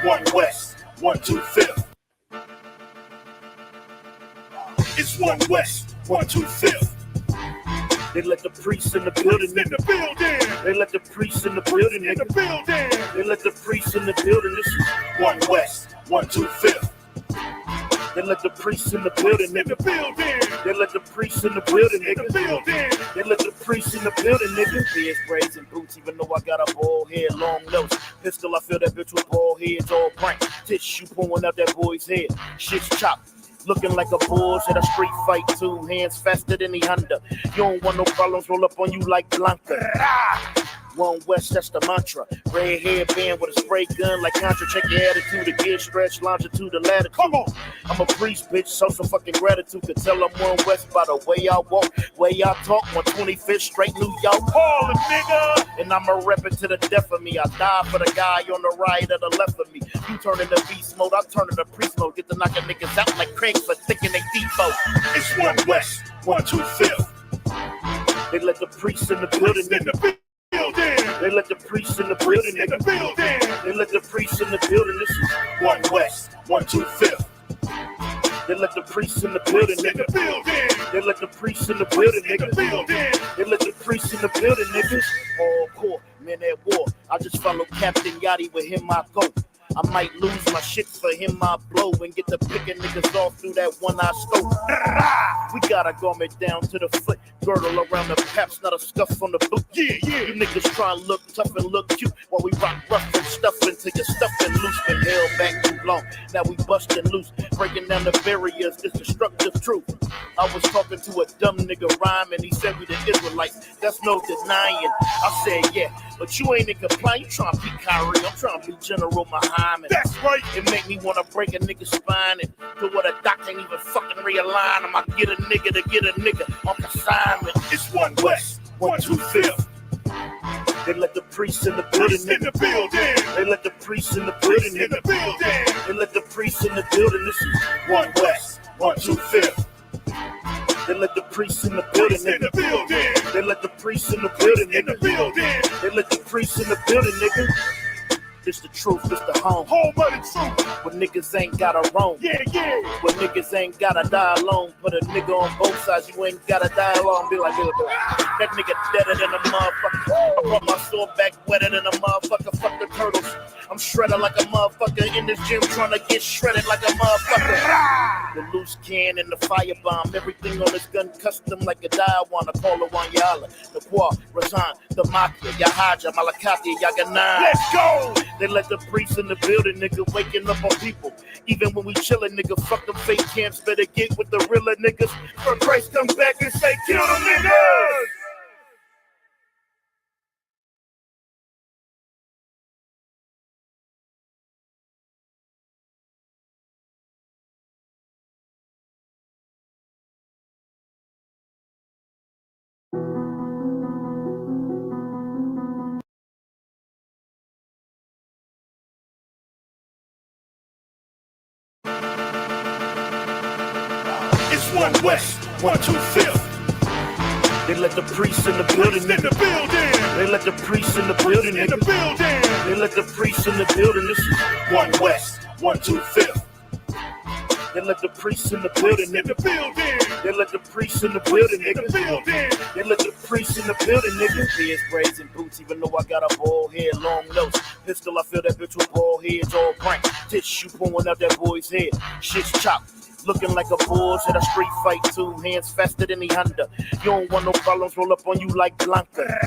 One West, 125th. It's One West, 125th. They let the priests in the building. They let the priests in the building. They let the priests in the building. This is One West, 125th. They let the priests in the building. They let the priests in the building. They let the priests in the building. Beards, braids, and boots. Even though I got a bald head, long nose, pistol. I feel that bitch with bald heads, all prank. Tissue pulling out that boy's head. Shit's chopped. Looking like a bulls at a street fight, 2 hands faster than the Honda. You don't want no problems, roll up on you like Blanca. One West, that's the mantra. Red hairband with a spray gun like Contra. Check your attitude, the gear stretch, longitude, the latitude. Come on, I'm a priest, bitch, so some fucking gratitude. Could tell I'm One West by the way I walk, way I talk. 125th straight New York, Harlem, nigga. And I'ma rep it to the death of me. I die for the guy on the right or the left of me. You turn into beast mode, I turn into priest mode. Get to knocking niggas out like Craig for thinking they depot. It's One West, 125th. They let the priests in the building. They let the priests in the building. They let the priests in the building. This is One West, 125th. They let the priests in the building. They let the priests in the building. They let the priests in the building, niggas. Hardcore, men at war. I just follow Captain Yachty, with him I go. I might lose my shit, for him I blow and get to picking niggas off through that one I stole. We got a garment down to the foot, girdle around the paps, not a scuff on the boot. Yeah. You niggas try and look tough and look cute while we rock rough and stuff until you're stuffing loose. Been held back too long, now we busting loose, breaking down the barriers, this destructive truth. I was talking to a dumb nigga rhyme and he said we the Israelites, that's no denying. I said yeah, but you ain't in compliance, you trying to be Kyrie, I'm trying to be General Yahanna. That's right. It make me want to break a nigga's spine and do what a doc can't even fucking realign him. I get a nigga to get a nigga on consignment. It's One West, 125th. They let the priests in the building. They let the priests in the building. They let the priests in the building. This is One West, 125th. They let the priests in the building. They let the priests in the building. They let the priests in the building, nigga. It's the truth, it's the home. Home of the truth. When niggas ain't gotta roam. Yeah. When niggas ain't gotta die alone. Put a nigga on both sides, you ain't gotta die alone. Be like, that nigga deader than a motherfucker. I brought my sword back wetter than a motherfucker. Fuck the turtles. I'm shredded like a motherfucker. In this gym trying to get shredded like a motherfucker. The loose can and the firebomb. Everything on this gun custom like a Diawana. Call her one Yala. The Kwa, Razan, the Mafia, Yahaja, Malakati, Yaganan. Let's go! They let the priests in the building, nigga, waking up on people. Even when we chillin', nigga, fuck them fake camps. Better get with the realer niggas. For Christ come back and say, kill them niggas! One West, 125th. They let the priests in the building. They let the priests in the building. They let the priests in the building. This is One West, 125th. They let the priests in the building. They let the priests in the building. They let the priests in the building, nigga. Beards, braids, and boots. Even though I got a bald head, long nose, pistol. I feel that bitch with bald heads, all prank. Tissue pulling out that boy's head. Shit's chopped. Looking like a bulls at a street fight, 2 hands faster than the Honda. You don't want no problems, roll up on you like Blanca.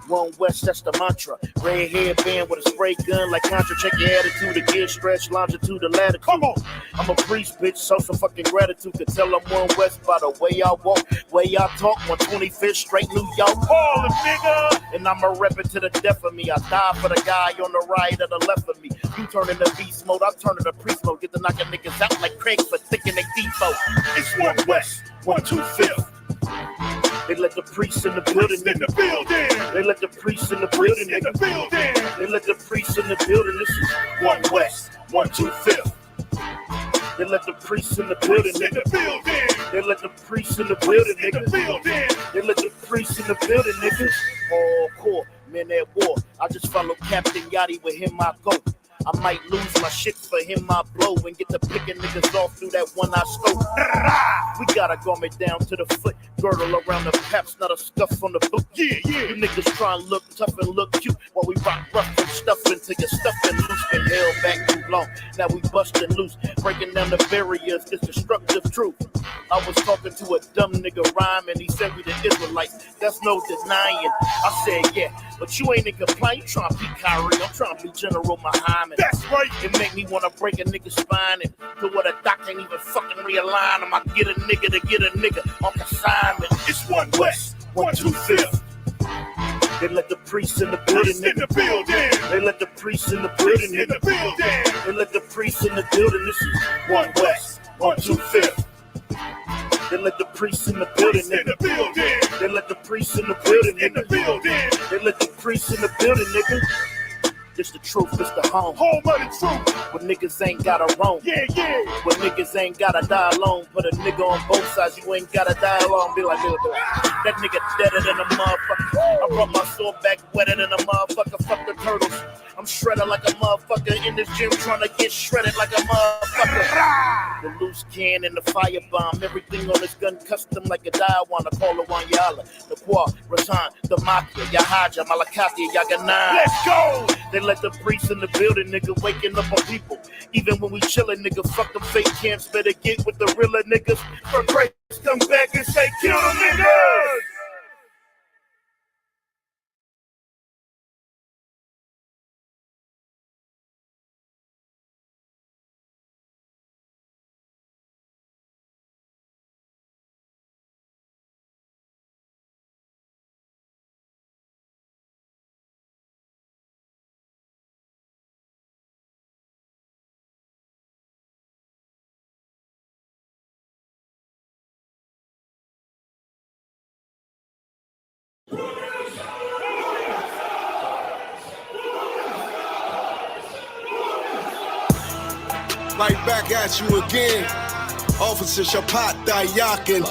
One West, that's the mantra. Red hairband with a spray gun like Contra. Check your attitude, the gear stretch, longitude, the latitude. Come on, I'm a priest, bitch, so some fucking gratitude. Could tell I'm One West by the way I walk, way I talk. 125th straight New York, Harlem, nigga. And I'ma rep it to the death of me. I die for the guy on the right or the left of me. You turn into beast mode, I turn into priest mode. Get to knocking niggas out like Craig for thinking they depot. It's One West, 125th. They let the priests in the building. They let the priests in the building. They let the priests in the building. This is One West, 125th. They let the priests in the building. They let the priests in the building. They let the priests in the building, niggas. Hardcore, men at war. I just follow Captain Yachty, with him I go. I might lose my shit for him, I blow and get to picking niggas off through that one I stole. We got a garment down to the foot, girdle around the paps, not a scuff on the boot. Yeah. You niggas try and look tough and look cute while we rock rough and stuff until you're stuffing loose. Been held back too long, now we busting loose, breaking down the barriers, this destructive truth. I was talking to a dumb nigga rhyme and he said we the Israelites, that's no denying. I said yeah, but you ain't in compliance, you trying to be Kyrie, I'm trying to be General Muhammad. That's right. It make me want to break a nigga's spine and do what a doc can't even fucking realign him. I get a nigga to get a nigga on consignment. It's 1 West, 125th. They let the priests in the building. They let the priests in the building. They let the priests in the building. This is 1 West, 125th. They let the priests in the building. They let the priests in the building. They let the priests in the building, nigga. This the truth, this the home of the truth. When niggas ain't gotta roam. Yeah. When niggas ain't gotta die alone. Put a nigga on both sides, you ain't gotta die alone. Be like, that nigga deader than a motherfucker. I brought my sword back wetter than a motherfucker. Fuck the turtles. I'm shredded like a motherfucker in this gym trying to get shredded like a motherfucker. The loose can and the firebomb. Everything on this gun custom like a Diawana. Call it one Yala. The Kwa, Rasan, the Mafia, Yahaja, Malakati, Yaganai. Let's go! They let the priests in the building, nigga, waking up on people. Even when we chillin', nigga, fuck them fake camps. Better get with the realer niggas. For Christ, come back and say, kill them niggas! Right back at you again, Officer Shapat Dayakin.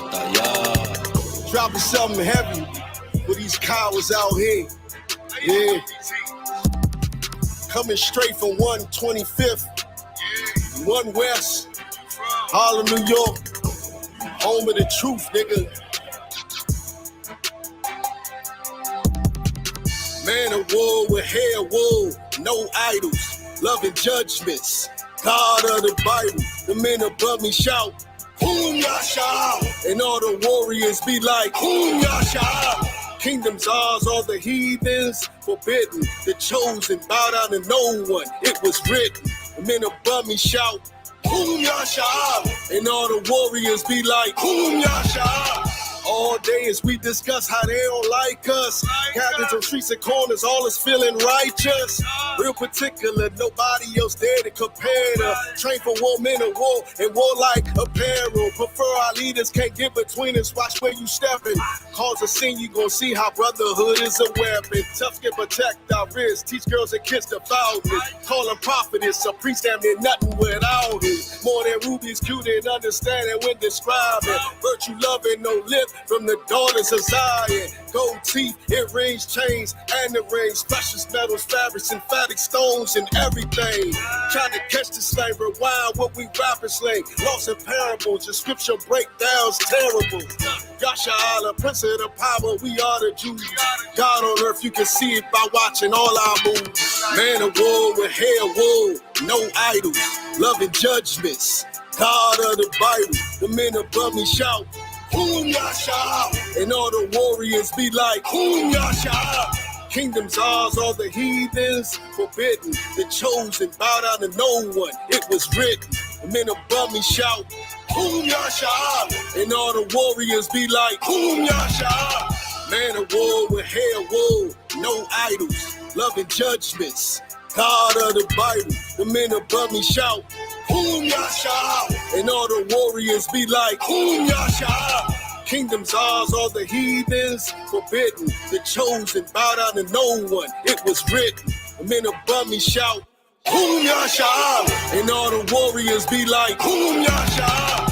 Dropping something heavy for these cowards out here. Yeah. Coming straight from 125th, 1 West, Harlem, New York. Home of the truth, nigga. Man of war with hair wool, no idols, loving judgments. God of the Bible, the men above me shout, Whom Yasha? And all the warriors be like, Whom Yasha? Kingdom's ours, all the heathens forbidden. The chosen bow down to no one, it was written. The men above me shout, Whom Yasha? And all the warriors be like, Whom Yasha? All day as we discuss how they don't like us. Captains on streets and corners, all is feeling righteous. Real particular, nobody else there to compare to. Train for war, men of war, and warlike apparel. Prefer our leaders, can't get between us, watch where you stepping. Cause a scene, you gon' see how brotherhood is a weapon. Tough skin protect our wrists, teach girls and kids the foulness. Call them prophetess, a priest damn near nothing without it. More than rubies, cute and understanding when describing. Virtue loving, no lip. From the daughters of Zion, gold teeth, earrings, chains, and the rings, precious metals, fabrics, emphatic stones, and everything. Trying to catch the slave, rewind what we rappers slang. Lost in parables, the scripture breakdowns terrible. Yasha Allah, Prince of the power, we are the Jews. God on earth, you can see it by watching all our moves. Man of war with hair wool, no idols, loving judgments. God of the Bible, the men above me shout, Whom Yasha? And all the warriors be like, Whom Yasha? Kingdom's ours, all the heathens forbidden. The chosen bow down to no one, it was written. The men above me shout, Whom Yasha? And all the warriors be like, Whom Yasha? Man of war with hair wool, no idols, loving judgments. God of the Bible, the men above me shout, Whom Yasha? And all the warriors be like, Whom Yasha? Kingdom's ours, all the heathens forbidden. The chosen bow down to no one, it was written. The men above me shout, Whom Yasha? And all the warriors be like, Whom Yasha?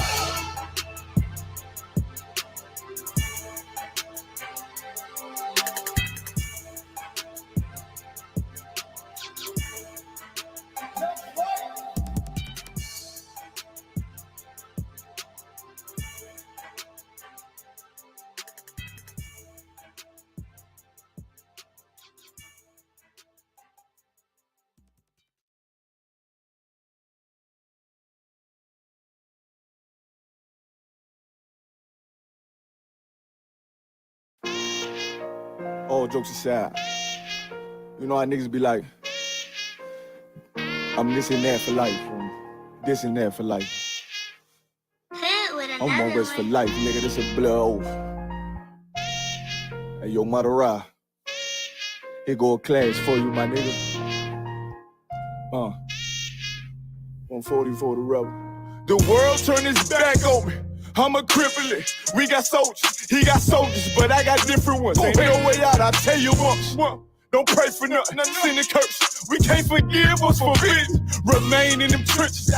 all jokes aside, you know how niggas be like, I'm this and that for life, this and that for life. I'm on rest for life, nigga, this a blow. Hey, yo, Madara, here go a class for you, my nigga. 140 for the rebel. The world turned its back on me. I'm a cripple. We got soldiers, he got soldiers, but I got different ones. Ain't no way out, I tell you once. Don't pray for nothing, sin and curse. We can't forgive what's forbidden. Remain in them trenches.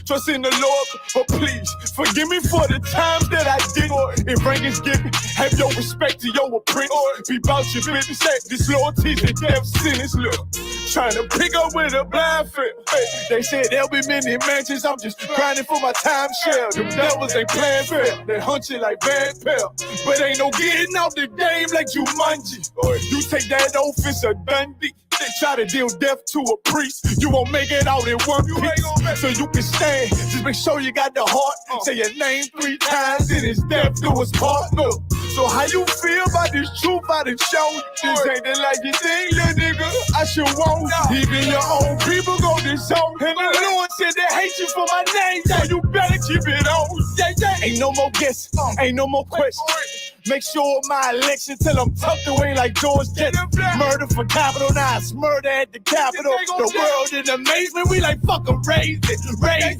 Trust in the Lord, but please forgive me for the times that I didn't. If rank is given, have your respect to your apprentice. Be about your business. Disloyalties and death sentence. Look, trying to pick up with a blind fit. They said there'll be many mansions. I'm just grinding for my time share. Them devils ain't playing fair. They hunt you like bad pal. But ain't no getting out the game like Jumanji. You take that oath, it's a Dundee. They try to deal death to a priest. You won't make it out in one piece. So you can stand. Just make sure you got the heart. Say your name 3 times, then it's death do us part. Look. So how you feel about this truth I done shown? This ain't the like you think, little nigga. I should want. Even your own people go this zone. And the Lord said they hate you for my name. So you better keep it on. Ain't no more guessing. Ain't no more questions. Make sure my election till I'm tucked away like George Jetson. Murder for capital, now it's murder at the Capitol. The world in amazement, we like fuck 'em, raise it.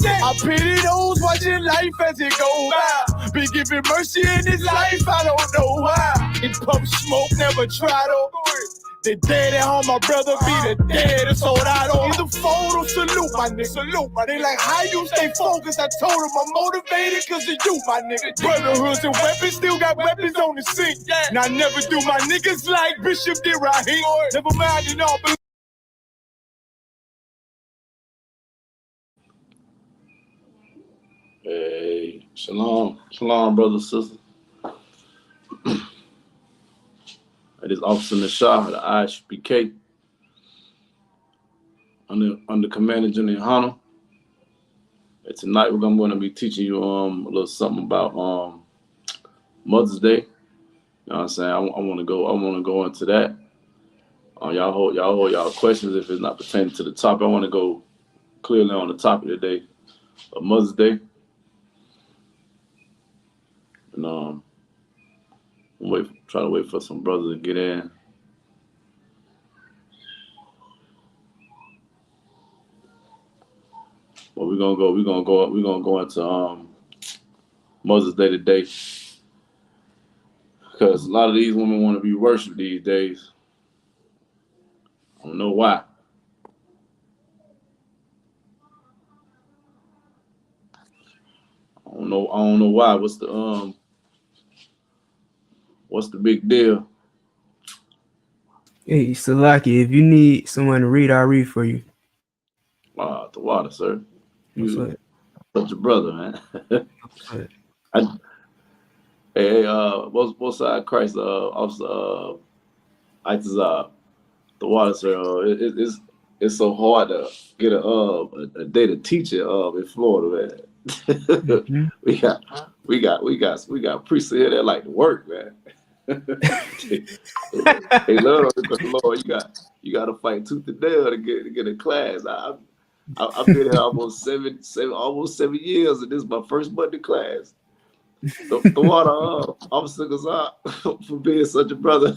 I pity those watching life as it goes by. Be giving mercy in this life, I don't know why. In pump smoke, never try to. The dead at home, my brother be the dead, it's all I don't. Either fold or salute, my nigga. They like, how you stay focused? I told them I'm motivated cause of you, my nigga. Brotherhoods and weapons, still got weapons on the scene. And I never do my niggas like Bishop did Raheem. Never mind, you know, but Hey, shalom, brothers and sisters. It is Officer Nashah, the Isupk, under Commanding General Yahanna. And tonight we're going to be teaching you a little something about Mother's Day. You know what I'm saying? I want to go into that. Y'all hold y'all questions if it's not pertaining to the topic. I want to go clearly on the topic today of Mother's Day. And try to wait for some brothers to get in. But we're gonna go into Mother's Day today, because a lot of these women want to be worshipped these days. I don't know why. I don't know why. What's the big deal? Hey, Salaki, if you need someone to read, I'll read for you. The water, sir. You such a brother, man. Hey, both side Christ, Officer ITAZAB. The water, sir. It's so hard to get a day to teach it in Florida, man. Mm-hmm. we got priests here that like to work, man. They love it because Lord, you got to fight tooth and nail to get a class. I've been here almost seven years, and this is my first Monday class. The water, Officer Gazab, for being such a brother.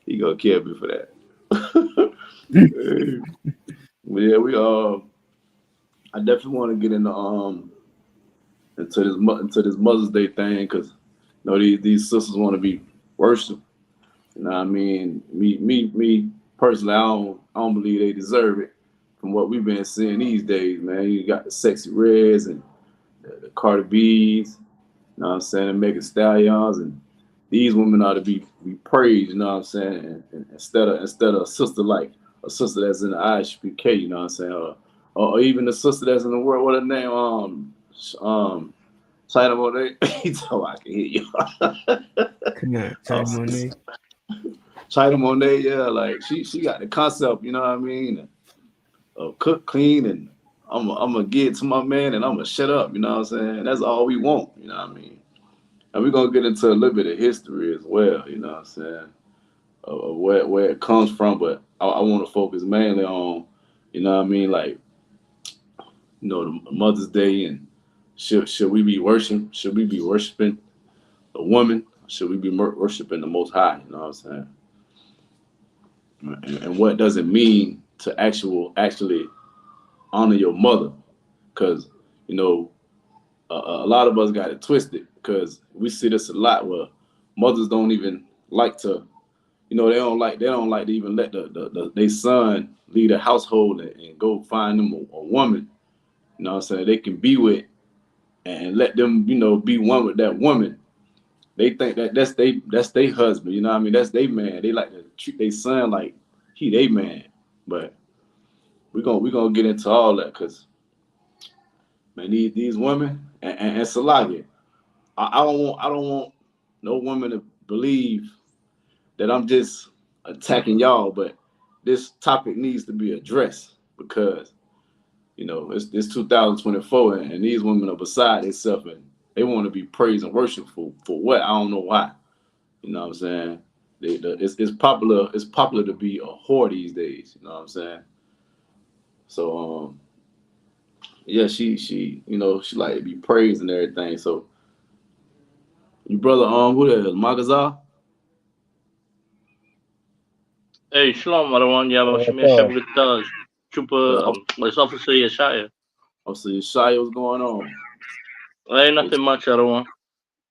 He gonna kill me for that. But yeah, I definitely want to get into this Mother's Day thing, because you know these sisters want to be worshipped. You know what I mean? Me personally, I don't believe they deserve it from what we've been seeing these days, man. You got the Sexy Reds and the Cardi B's, you know what I'm saying, the Megan Stallions, and these women ought to be praised, you know what I'm saying, and instead of a sister that's in the Isupk, you know what I'm saying, or even the sister that's in the world, what her name, China Monet. So I can hear you. China Monet, yeah, like she got the concept, you know what I mean, of cook, clean, and I'm gonna get to my man and I'm gonna shut up. You know what I'm saying? That's all we want. You know what I mean? And we're gonna get into a little bit of history as well. You know what I'm saying? Of where it comes from, but I want to focus mainly on, you know what I mean, like, you know, the Mother's Day and should we be worshiping? Should we be worshiping the woman? Should we be worshiping the Most High? You know what I'm saying? And what does it mean to actually honor your mother? Because, you know, a lot of us got it twisted because we see this a lot where mothers don't even like to, you know, they don't like to even let their son lead a household and go find them a woman, you know what I'm saying, they can be with and let them, you know, be one with that woman. They think that that's their husband, you know what I mean? That's their man. They like to treat their son like he their man. But we're gonna get into all that because, man, these women and Salagi, I don't want no woman to believe that I'm just attacking y'all, but this topic needs to be addressed because, you know, it's 2024 and these women are beside themselves and they want to be praised and worshiped for what? I don't know why. You know what I'm saying? It's popular to be a whore these days. You know what I'm saying? So yeah, she you know, she like to be praised and everything. So your brother who that is, Magazar? Hey, Shalom, everyone. Yeah, I'm Shabbat Trooper, it's Officer Yeshaya. Officer Yeshaya, what's going on? Ain't nothing much, everyone.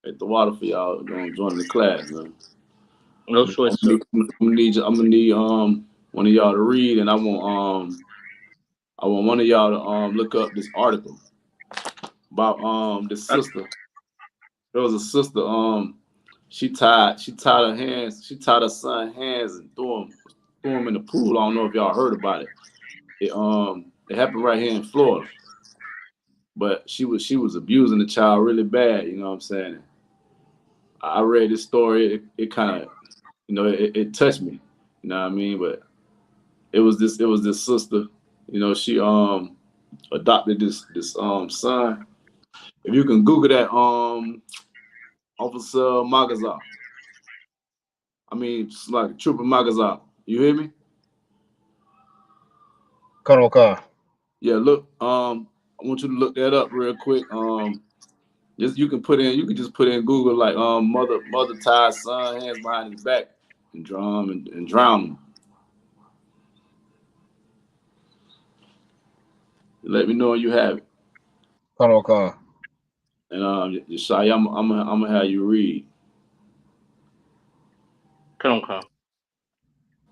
At the water for y'all gonna join the class, man. No sweat, sir. I'm gonna need one of y'all to read, and I want one of y'all to look up this article about this sister. There was a sister, she tied her son's hands and threw him in the pool. I don't know if y'all heard about it. It happened right here in Florida. But she was abusing the child really bad, you know what I'm saying? I read this story, it kind of, you know, it touched me, you know what I mean? But it was this sister, you know, she adopted this son. If you can Google that, Officer Magazar. I mean, it's like Trooper Magazar. You hear me? Car. Yeah, look, I want you to look that up real quick. You can just put in Google like mother ties son hands behind his back and drown him. Let me know when you have it. Car. And Yeshaya, I'm gonna have you read. Car.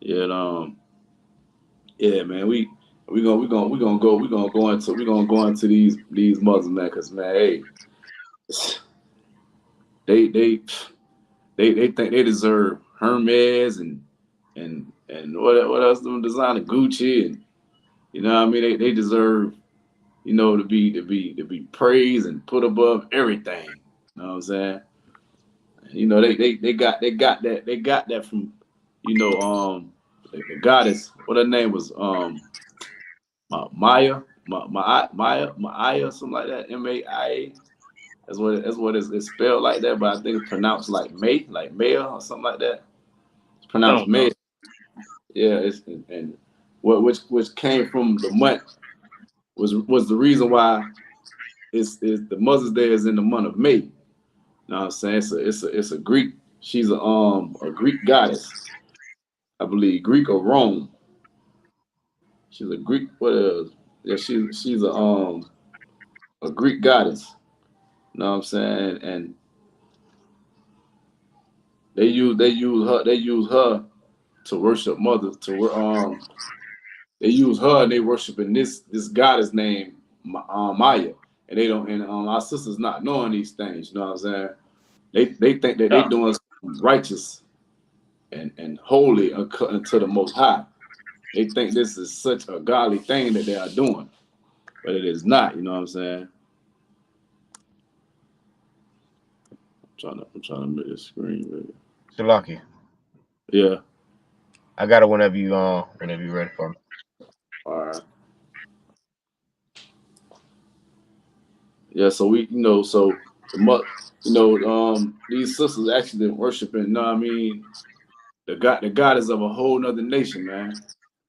Yeah, yeah, man, we gonna go into these mothers, man, cause man, hey, they think they deserve Hermes and what else? Them designer Gucci and you know what I mean. They deserve, you know, to be praised and put above everything. You know what I'm saying? You know they got that from, you know, the goddess. What her name was Maya, something like that. Maia. That's what it's spelled like that, but I think it's pronounced like Maya or something like that. It's pronounced Maya. Yeah, and which came from the month was the reason why it's the Mother's Day is in the month of May. You know what I'm saying? It's a Greek. She's a Greek goddess, I believe, Greek or Rome. She's a Greek. What else? Yeah, she's a Greek goddess. You know what I'm saying? And they use her to worship mother. They use her and they worshiping this goddess named Maya. And they don't. And our sisters not knowing these things. You know what I'm saying? They think that they doing righteous and holy unto the Most High. They think this is such a godly thing that they are doing, but it is not. You know what I'm saying? I'm trying to make this screen ready. Shalaki. Yeah. I got it whenever you ready for me. All right. Yeah, so we, so these sisters actually worshiping, you know what I mean, the goddess of a whole nother nation, man.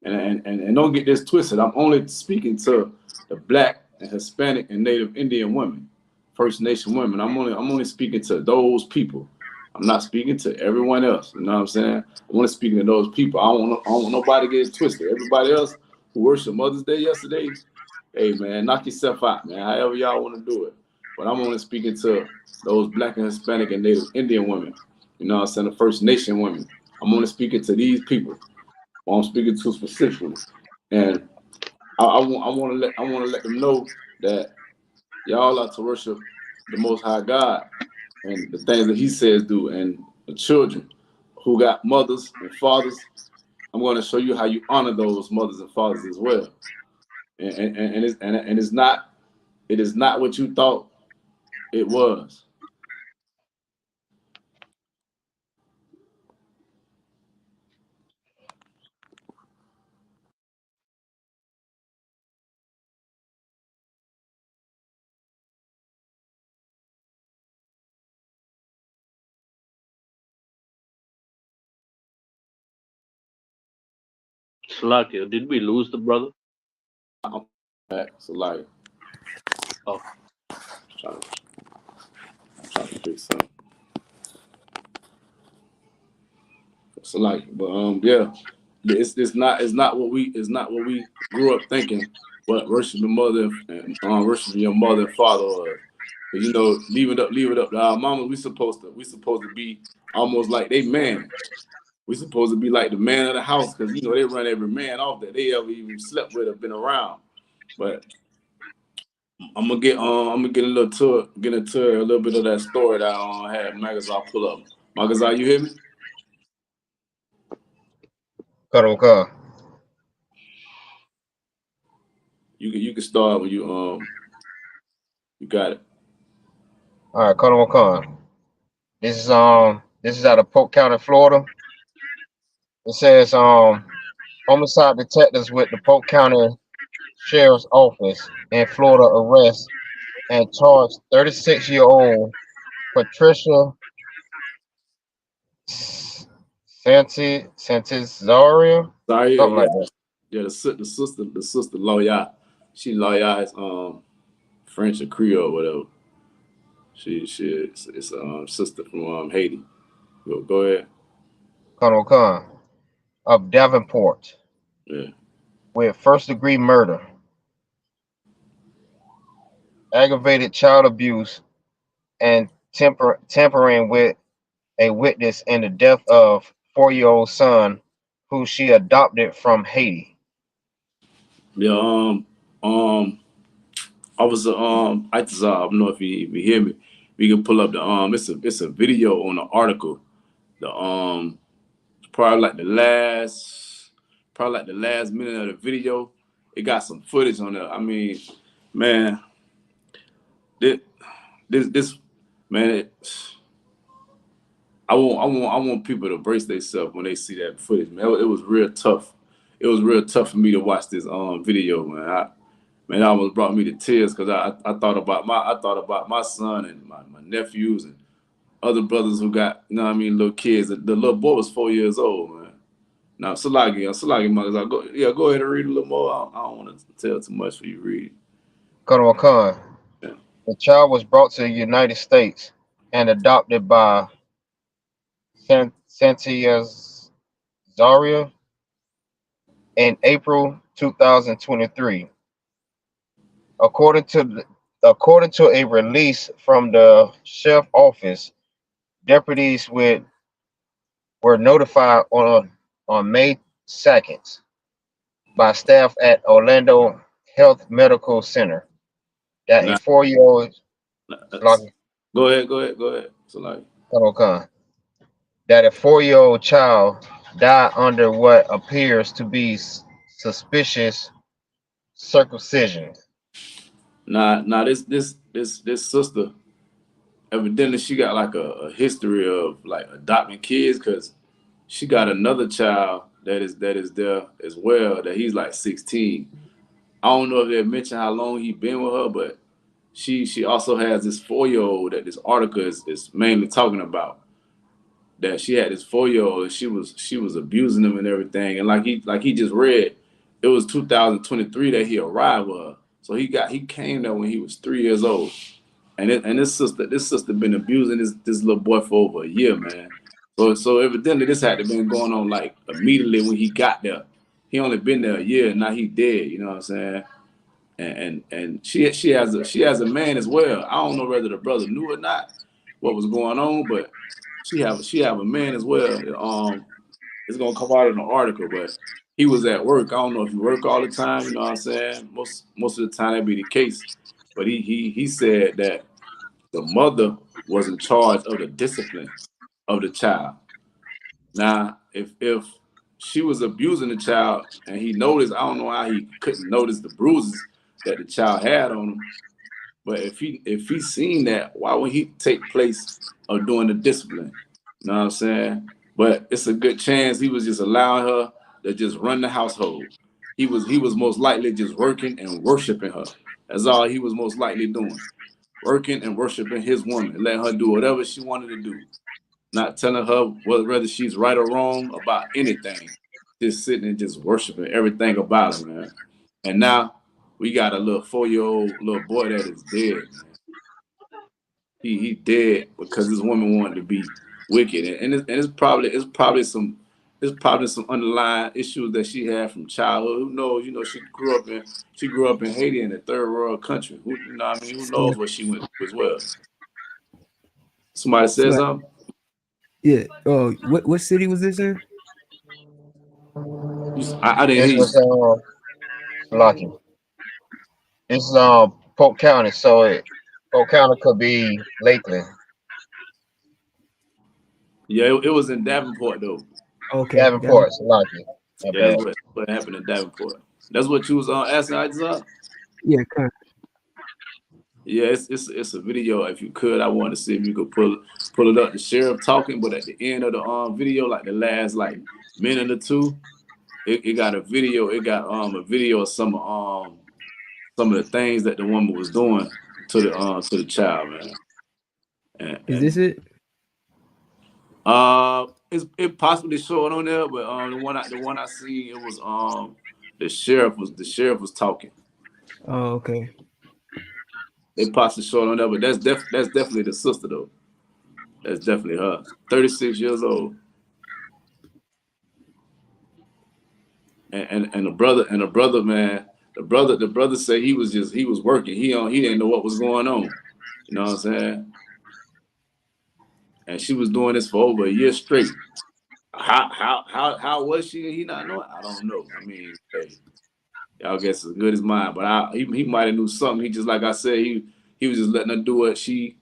And don't get this twisted. I'm only speaking to the Black and Hispanic and Native Indian women, First Nation women. I'm only speaking to those people. I'm not speaking to everyone else. You know what I'm saying? I'm only speaking to those people. I don't want nobody to get it twisted. Everybody else who worshiped Mother's Day yesterday, hey man, knock yourself out, man. However y'all want to do it. But I'm only speaking to those Black and Hispanic and Native Indian women. You know what I'm saying? The First Nation women. I'm only speaking to these people. I'm speaking to specifically, and I want to let them know that y'all are to worship the Most High God and the things that He says do, and the children who got mothers and fathers. I'm going to show you how you honor those mothers and fathers as well, and it is not what you thought it was. Slakia, did we lose the brother? I'm back, so like, Oh, I'm trying to fix something. So like, but yeah, it's not what we grew up thinking. But worshiping mother and worshiping your mother and father, you know, leave it up to our mama. We supposed to be almost like they man. We supposed to be like the man of the house, because you know they run every man off that they ever even slept with or been around. But I'm gonna get into a little bit of that story that I had Magazine pull up. Magazine, you hear me? Karoka. You can start when you got it. All right, Karoka. This is out of Polk County, Florida. It says homicide detectives with the Polk County Sheriff's Office in Florida arrest and charge 36-year-old Patricia Santizaria, Sorry, something yeah, like that. yeah. The sister lawyer, she lawyer is French or Creole or whatever. It's a sister from Haiti. Go ahead. Colonel Khan of Davenport Yeah. with first-degree murder, aggravated child abuse, and tampering with a witness in the death of 4-year-old son who she adopted from Haiti. Yeah. Officer ITAZAB, I don't know if you hear me. We can pull up the it's a video on the article. The probably like the last minute of the video. It got some footage on there. I mean, man, this man, I want people to brace themselves when they see that footage, man. It was real tough. It was real tough for me to watch this video, man. It almost brought me to tears, because I thought about my son and my nephews and other brothers who got, you know what I mean, little kids. The little boy was 4 years old, man. Now, Salagi, Mother, go ahead and read a little more. I don't want to tell too much for you read. Colonel Khan, Yeah. the child was brought to the United States and adopted by Santia Zaria in April 2023. According to a release from the sheriff's office, deputies were notified on May 2nd by staff at Orlando Health Medical Center that a Now, 4-year-old go ahead. Salagi. that a 4-year-old child died under what appears to be suspicious circumcision. Now, this sister, evidently she got like a history of like adopting kids, because she got another child that is there as well, that he's like 16. I don't know if they mentioned how long he been with her, but she also has this 4-year-old that this article is mainly talking about. That she had this 4-year-old and she was abusing him and everything. And like he just read, it was 2023 that he arrived with her. So he came there when he was 3 years old. And this sister been abusing this little boy for over a year, man. So evidently this had to been going on like immediately when he got there. He only been there a year and now he dead, you know what I'm saying? And she has a man as well. I don't know whether the brother knew or not what was going on, but she have a man as well. It's gonna come out in the article, but he was at work. I don't know if he work all the time, you know what I'm saying? Most of the time that'd be the case. But he said that the mother was in charge of the discipline of the child. Now, if she was abusing the child and he noticed, I don't know how he couldn't notice the bruises that the child had on him. But if he seen that, why would he take place of doing the discipline? You know what I'm saying? But it's a good chance he was just allowing her to just run the household. He was most likely just working and worshiping her. That's all he was most likely doing. Working and worshiping his woman, letting her do whatever she wanted to do. Not telling her whether she's right or wrong about anything. Just sitting and just worshiping everything about her, man. And now we got a little 4-year-old little boy that is dead, man. He dead because this woman wanted to be wicked, and it's probably some underlying issues that she had from childhood. Who knows? You know, she grew up in Haiti, in a third world country. Who knows what she went through as well? Somebody says something. Yeah. Oh, what city was this in? I didn't hear you. This was Lucky. It's Polk County, so Polk County could be Lakeland. Yeah, it was in Davenport though. Okay. Davenport, Lucky. Yeah, that's what happened in Davenport. That's what you was asking, ITAZAB? Yeah, kind of. Yeah, it's a video. If you could, I wanted to see if you could pull it up. The sheriff talking, but at the end of the video, like the last minute or two, it got a video. It got a video of some of the things that the woman was doing to the child, man. Is this it? It possibly showing on there, but the one I see, it was the sheriff was talking. Oh, okay. They possibly showing on there, but that's definitely the sister though. That's definitely her. 36 years old. And the brother, man, the brother said he was working. He didn't know what was going on. You know what I'm saying? And she was doing this for over a year straight. How was she? He not know? I don't know. I mean, hey, y'all guess as good as mine. But he might have knew something. He just, like I said, he was just letting her do what she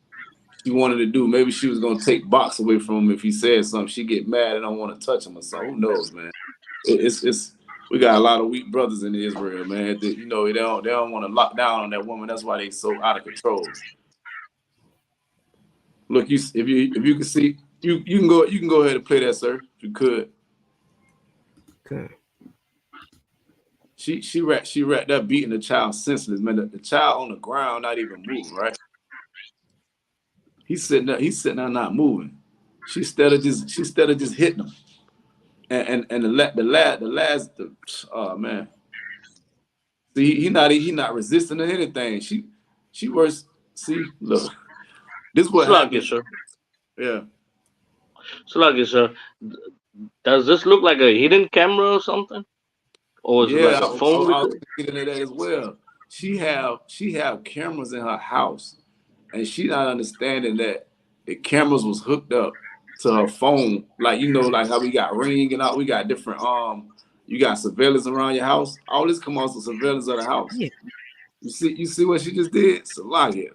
wanted to do. Maybe she was gonna take box away from him if he said something. She get mad and don't want to touch him or something. Who knows, man? We got a lot of weak brothers in Israel, man. That, you know, they don't want to lock down on that woman. That's why they so out of control. Look, if you can see, you can go ahead and play that, sir. If you could. Okay. She wrapped up beating the child senseless, man. The child on the ground, not even moving, right? He's sitting there not moving. She instead of just hitting him. And the last oh man. See, he not resisting to anything. She works. See, look. This is what happens, sir. Yeah. So, sir, does this look like a hidden camera or something? Or is it like a phone? I was getting into that as well. She have cameras in her house, and she not understanding that the cameras was hooked up to her phone. Like, you know, like how we got Ring and all, we got different you got surveillance around your house. All this come off the surveillance of the house. Yeah. You see what she just did? Salakia.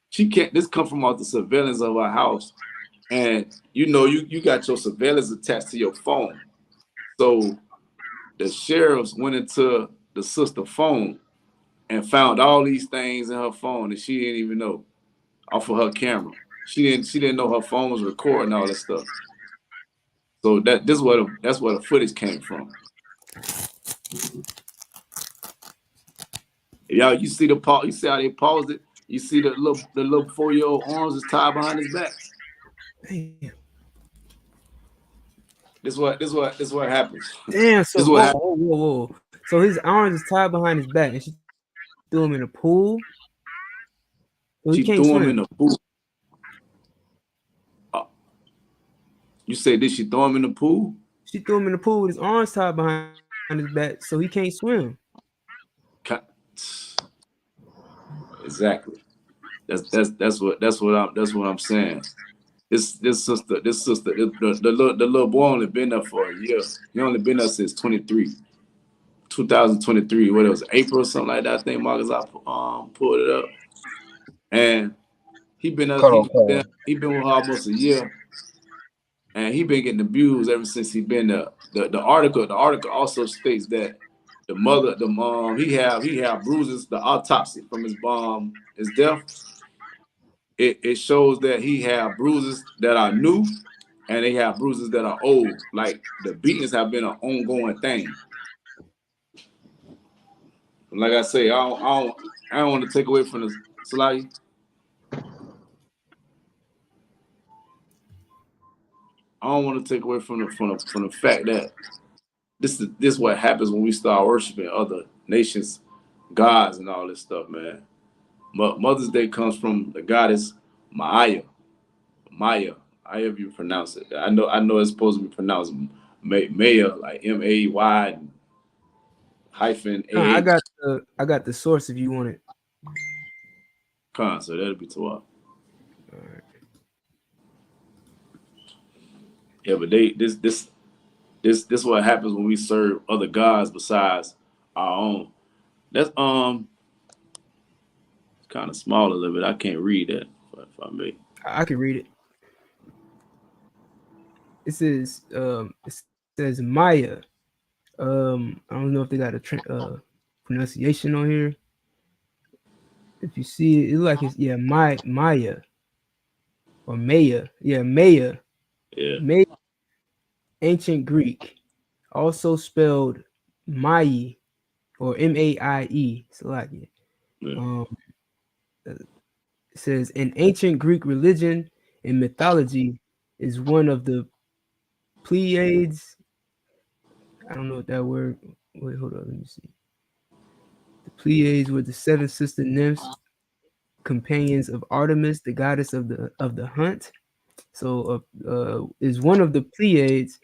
She can't. This come from off the surveillance of her house, and you know you got your surveillance attached to your phone. So the sheriffs went into the sister's phone and found all these things in her phone that she didn't even know off of her camera. She didn't know her phone was recording all that stuff. So that's where the footage came from. Y'all, you see you see how they paused it. You see the little 4-year-old arms is tied behind his back. Damn. This what happens. Damn. So This what happens. whoa. So his arms is tied behind his back, and she threw him in the pool. So he She can't threw him swim. in the pool. You say did she throw him in the pool? She threw him in the pool with his arms tied behind his back, so he can't swim. Exactly. That's what I'm saying. This sister, the little boy only been there for a year. He only been there since 2023. What it was, April or something like that. I think Marcus pulled it up, and he been with her almost a year, and he been getting abused ever since he been there. The article also states that the mother, he have bruises. The autopsy from his death. It shows that he have bruises that are new, and they have bruises that are old. Like the beatings have been an ongoing thing. Like I say, I don't want to take away from the Salahi. I don't want to take away from the fact that this is what happens when we start worshiping other nations, gods, and all this stuff, man. Mother's Day comes from the goddess Maya. However you pronounce it. I know it's supposed to be pronounced Maya, like MAY hyphen A. I got the source if you want it. So that'll be too hard. All right. Yeah, but this what happens when we serve other gods besides our own. That's kind of small a little bit. I can't read that if I may. I can read it. It says Maya. I don't know if they got a pronunciation on here. If you see it, it's like it's Maya or Maya. Yeah, Maya. Yeah. Maya, ancient Greek, also spelled Mai or Maie. Salakia. Yeah. It says in ancient Greek religion and mythology is one of the Pleiades. I don't know what that word. Wait, hold on. Let me see. The Pleiades were the 7 sister nymphs, companions of Artemis, the goddess of the hunt. So, is one of the Pleiades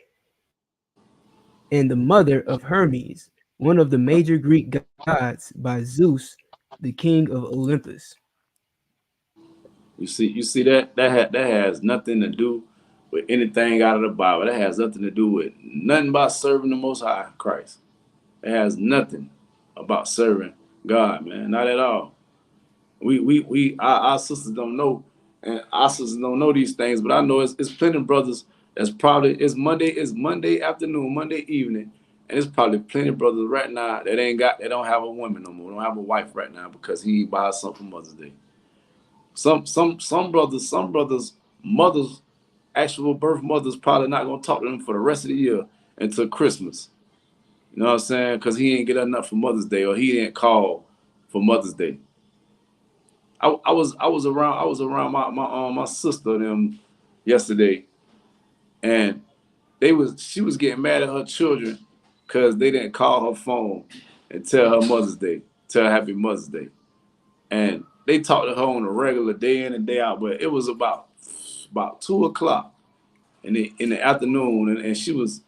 and the mother of Hermes, one of the major Greek gods by Zeus, the king of Olympus. You see that has nothing to do with anything out of the Bible. That has nothing to do with nothing about serving the Most High Christ. It has nothing about serving God, man. Not at all. Our sisters don't know, and our sisters don't know these things. But I know it's plenty of brothers that's probably it's Monday afternoon, Monday evening, and it's probably plenty of brothers right now that don't have a woman no more, don't have a wife right now because he buys something for Mother's Day. Some brothers, mothers, actual birth mothers probably not gonna talk to them for the rest of the year until Christmas. You know what I'm saying? Because he ain't get enough for Mother's Day, or he didn't call for Mother's Day. I was around my sister and them yesterday, and she was getting mad at her children because they didn't call her phone and tell her Happy Mother's Day, and they talked to her on a regular day in and day out, but it was about 2:00 in the afternoon, and she was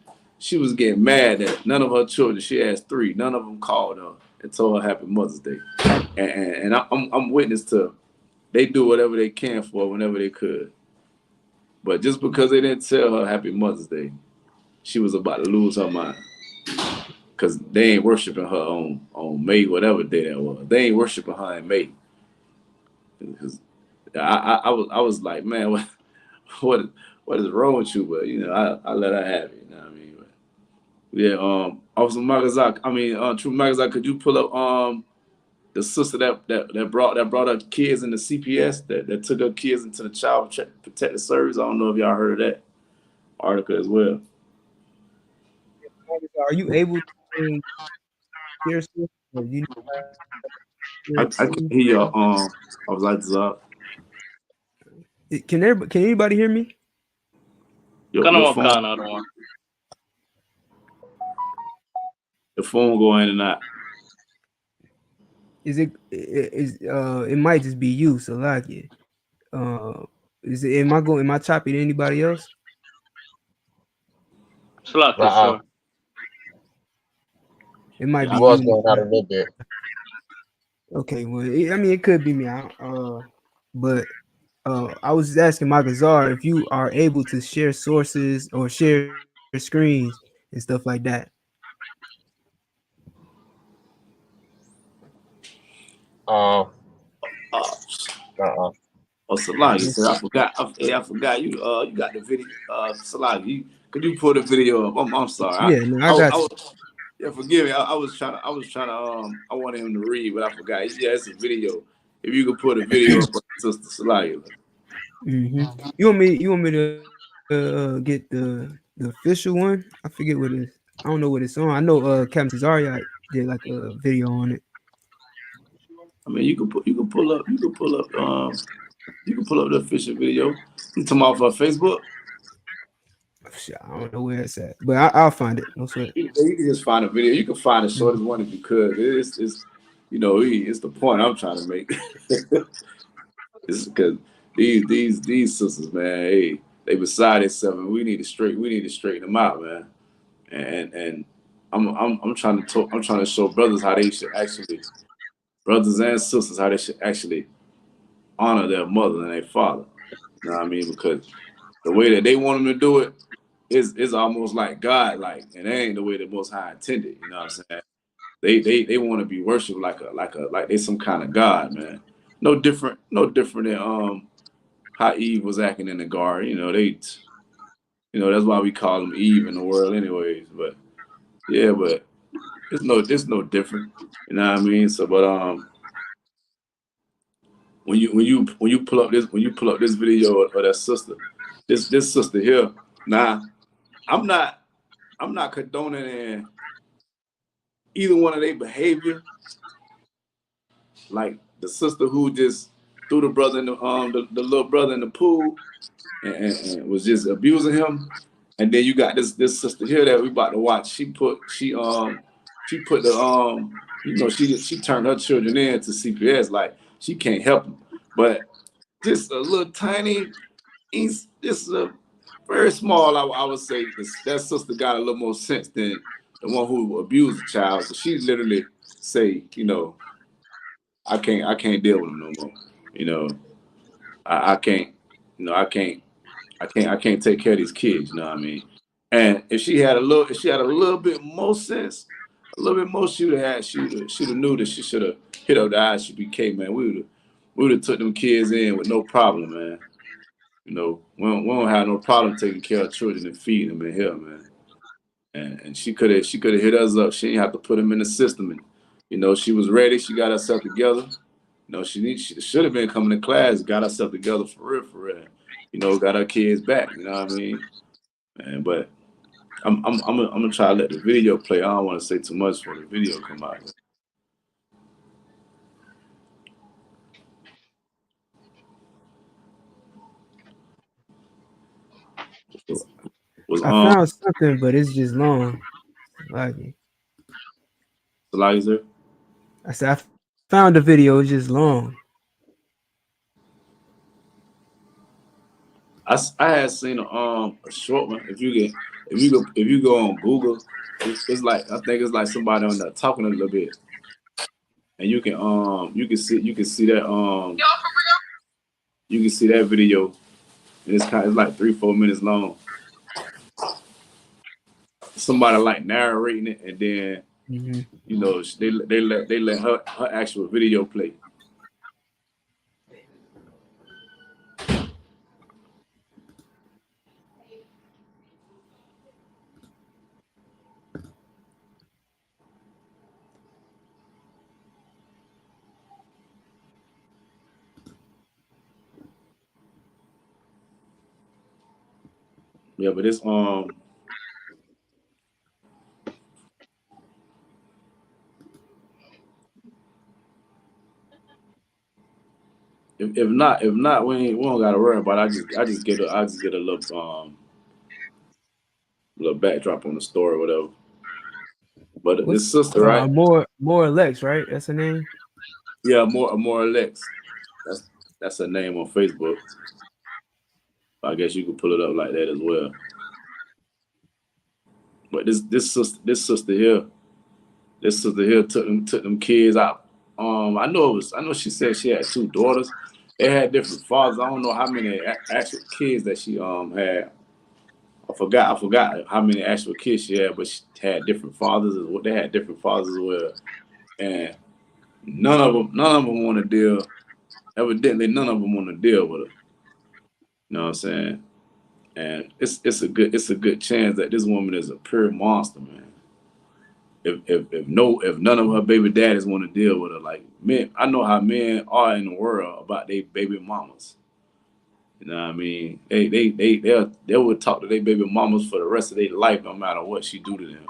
getting mad that none of her children, she has 3, none of them called her and told her Happy Mother's Day, and I'm witness to they do whatever they can for her whenever they could, but just because they didn't tell her Happy Mother's Day, she was about to lose her mind. Cause they ain't worshiping her on May, whatever day that was. They ain't worshiping her in May. I was like, man, what is wrong with you? But you know, I let her have it. You know what I mean? But, yeah. Officer Magazak. True Magazak. Could you pull up the sister that brought her kids in the CPS that took her kids into the Child Protective Service? I don't know if y'all heard of that article as well. Are you able to hear? I can hear you. I was like, Zab. Can anybody hear me? Your phone. The phone going in and out. It might just be you, so like it. Am I choppy to anybody else? Sure. It might be you was you. going out a little bit. Okay, well, I mean, it could be me. But I was just asking Magazar if you are able to share sources or share screens and stuff like that. Uh-uh. Oh, Salagi, I forgot. I forgot you. You got the video. Salagi, could you pull the video up? I'm sorry. Yeah, no, I got you. Yeah, forgive me. I was trying to. I wanted him to read, but I forgot. Yeah, it's a video. If you could put a video up, Sister Salagi. Mm-hmm. You want me to get the official one? I forget what it is. I don't know what it's on. I know Captain Zarya did like a video on it. I mean, you can pull up the official video. You talking about for Facebook? I don't know where it's at, but I'll find it. No sweat. You can just find a video. You can find the shortest one if you could. It's it's the point I'm trying to make. It's because these sisters, man, they beside themselves, and we need to straighten them out, man. And I'm trying to show brothers how they should actually, brothers and sisters, how they should actually honor their mother and their father. You know what I mean? Because the way that they want them to do it is almost like God, like, and that ain't the way the Most High intended. You know what I'm saying? They want to be worshipped like they some kind of God, man. No different than how Eve was acting in the garden. That's why we call them Eve in the world, anyways. But yeah, but it's no different. You know what I mean? So, but when you pull up this video of that sister, this sister here, now I'm not condoning either one of their behavior. Like the sister who just threw the brother in the little brother in the pool and was just abusing him, and then you got this sister here that we about to watch. She put the she turned her children in to CPS, like she can't help them, but just a little tiny, just a very small. I would say that sister got a little more sense than the one who abused the child. So she literally say, I can't deal with him no more. I can't, I can't take care of these kids. You know what I mean? And if she had a little bit more sense, a little bit more, she'd have knew that she should have hit up the ISUPK, man. We would have took them kids in with no problem, man. We don't have no problem taking care of children and feeding them in here, man. And she could have hit us up. She didn't have to put them in the system. And she was ready. She got herself together. She should have been coming to class, got herself together for real. Got her kids back. You know what I mean? But I'm gonna try to let the video play. I don't want to say too much before the video come out. I found something, but it's just long. Like it. I said I found the video. It's just long. I had seen a short one. If you go on Google, it's like, I think it's like somebody on there talking a little bit, and you can see that you can see that video, and it's like 3-4 minutes long. Somebody like narrating it, and then they let her actual video play. Yeah, but it's If not, we don't gotta worry about it. I just get a little backdrop on the story or whatever. But this sister, right? More Lex, right? That's her name. Yeah, more Lex. That's her name on Facebook. I guess you could pull it up like that as well. But this sister here took them kids out. I know she said she had 2 daughters. They had different fathers. I don't know how many actual kids that she had. I forgot how many actual kids she had, but she had different fathers. They had different fathers as well, and none of them want to deal. Evidently, none of them want to deal with her. You know what I'm saying? And it's a good chance that this woman is a pure monster, man. If none of her baby daddies want to deal with her, like men, I know how men are in the world about their baby mamas. You know what I mean? They would talk to their baby mamas for the rest of their life, no matter what she do to them.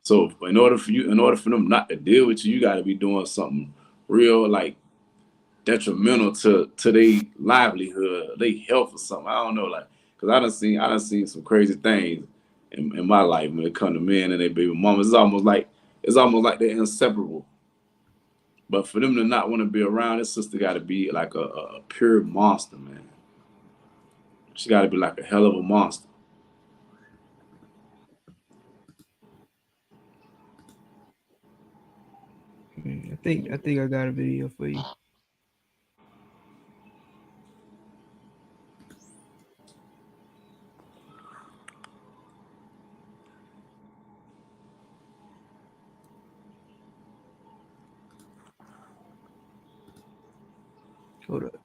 So in order for them not to deal with you, you got to be doing something real, like detrimental to their livelihood, their health or something. I don't know, like, cause I done seen some crazy things in my life when it comes to men and their baby mamas. It's almost like they're inseparable. But for them to not want to be around, this sister got to be like a pure monster, man. She got to be like a hell of a monster. I think I got a video for you. Hold up.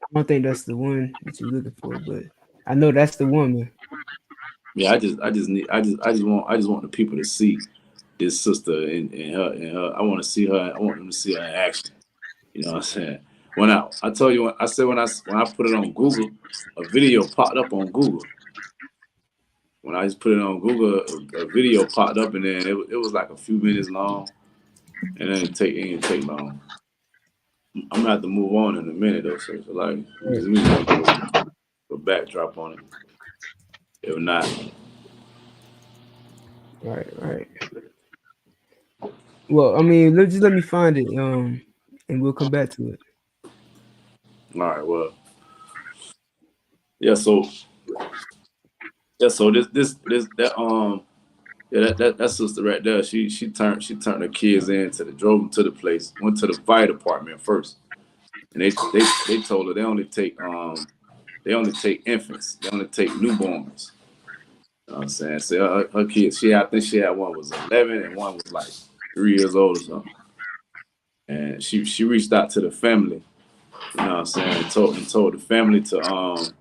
I don't think that's the one that you're looking for, but I know that's the woman. Yeah, I just want the people to see this sister and her. I want to see her. I want them to see her in action. You know what I'm saying? When I told you, when I put it on Google, a video popped up on Google. When I just put it on Google, a video popped up, and then it was like a few minutes long, and it didn't take long. I'm gonna have to move on in a minute though, so like just me a backdrop on it. If not, Right. Well, I mean, let me find it, and we'll come back to it. all right. Well, yeah. So this that sister right there. She turned her kids in, drove them to the place. Went to the fire department first, and they told her they only take infants. They only take newborns. You know what I'm saying? So her kids, I think she had one was 11 and one was like 3 years old or something. And she reached out to the family, you know what I'm saying, and told the family to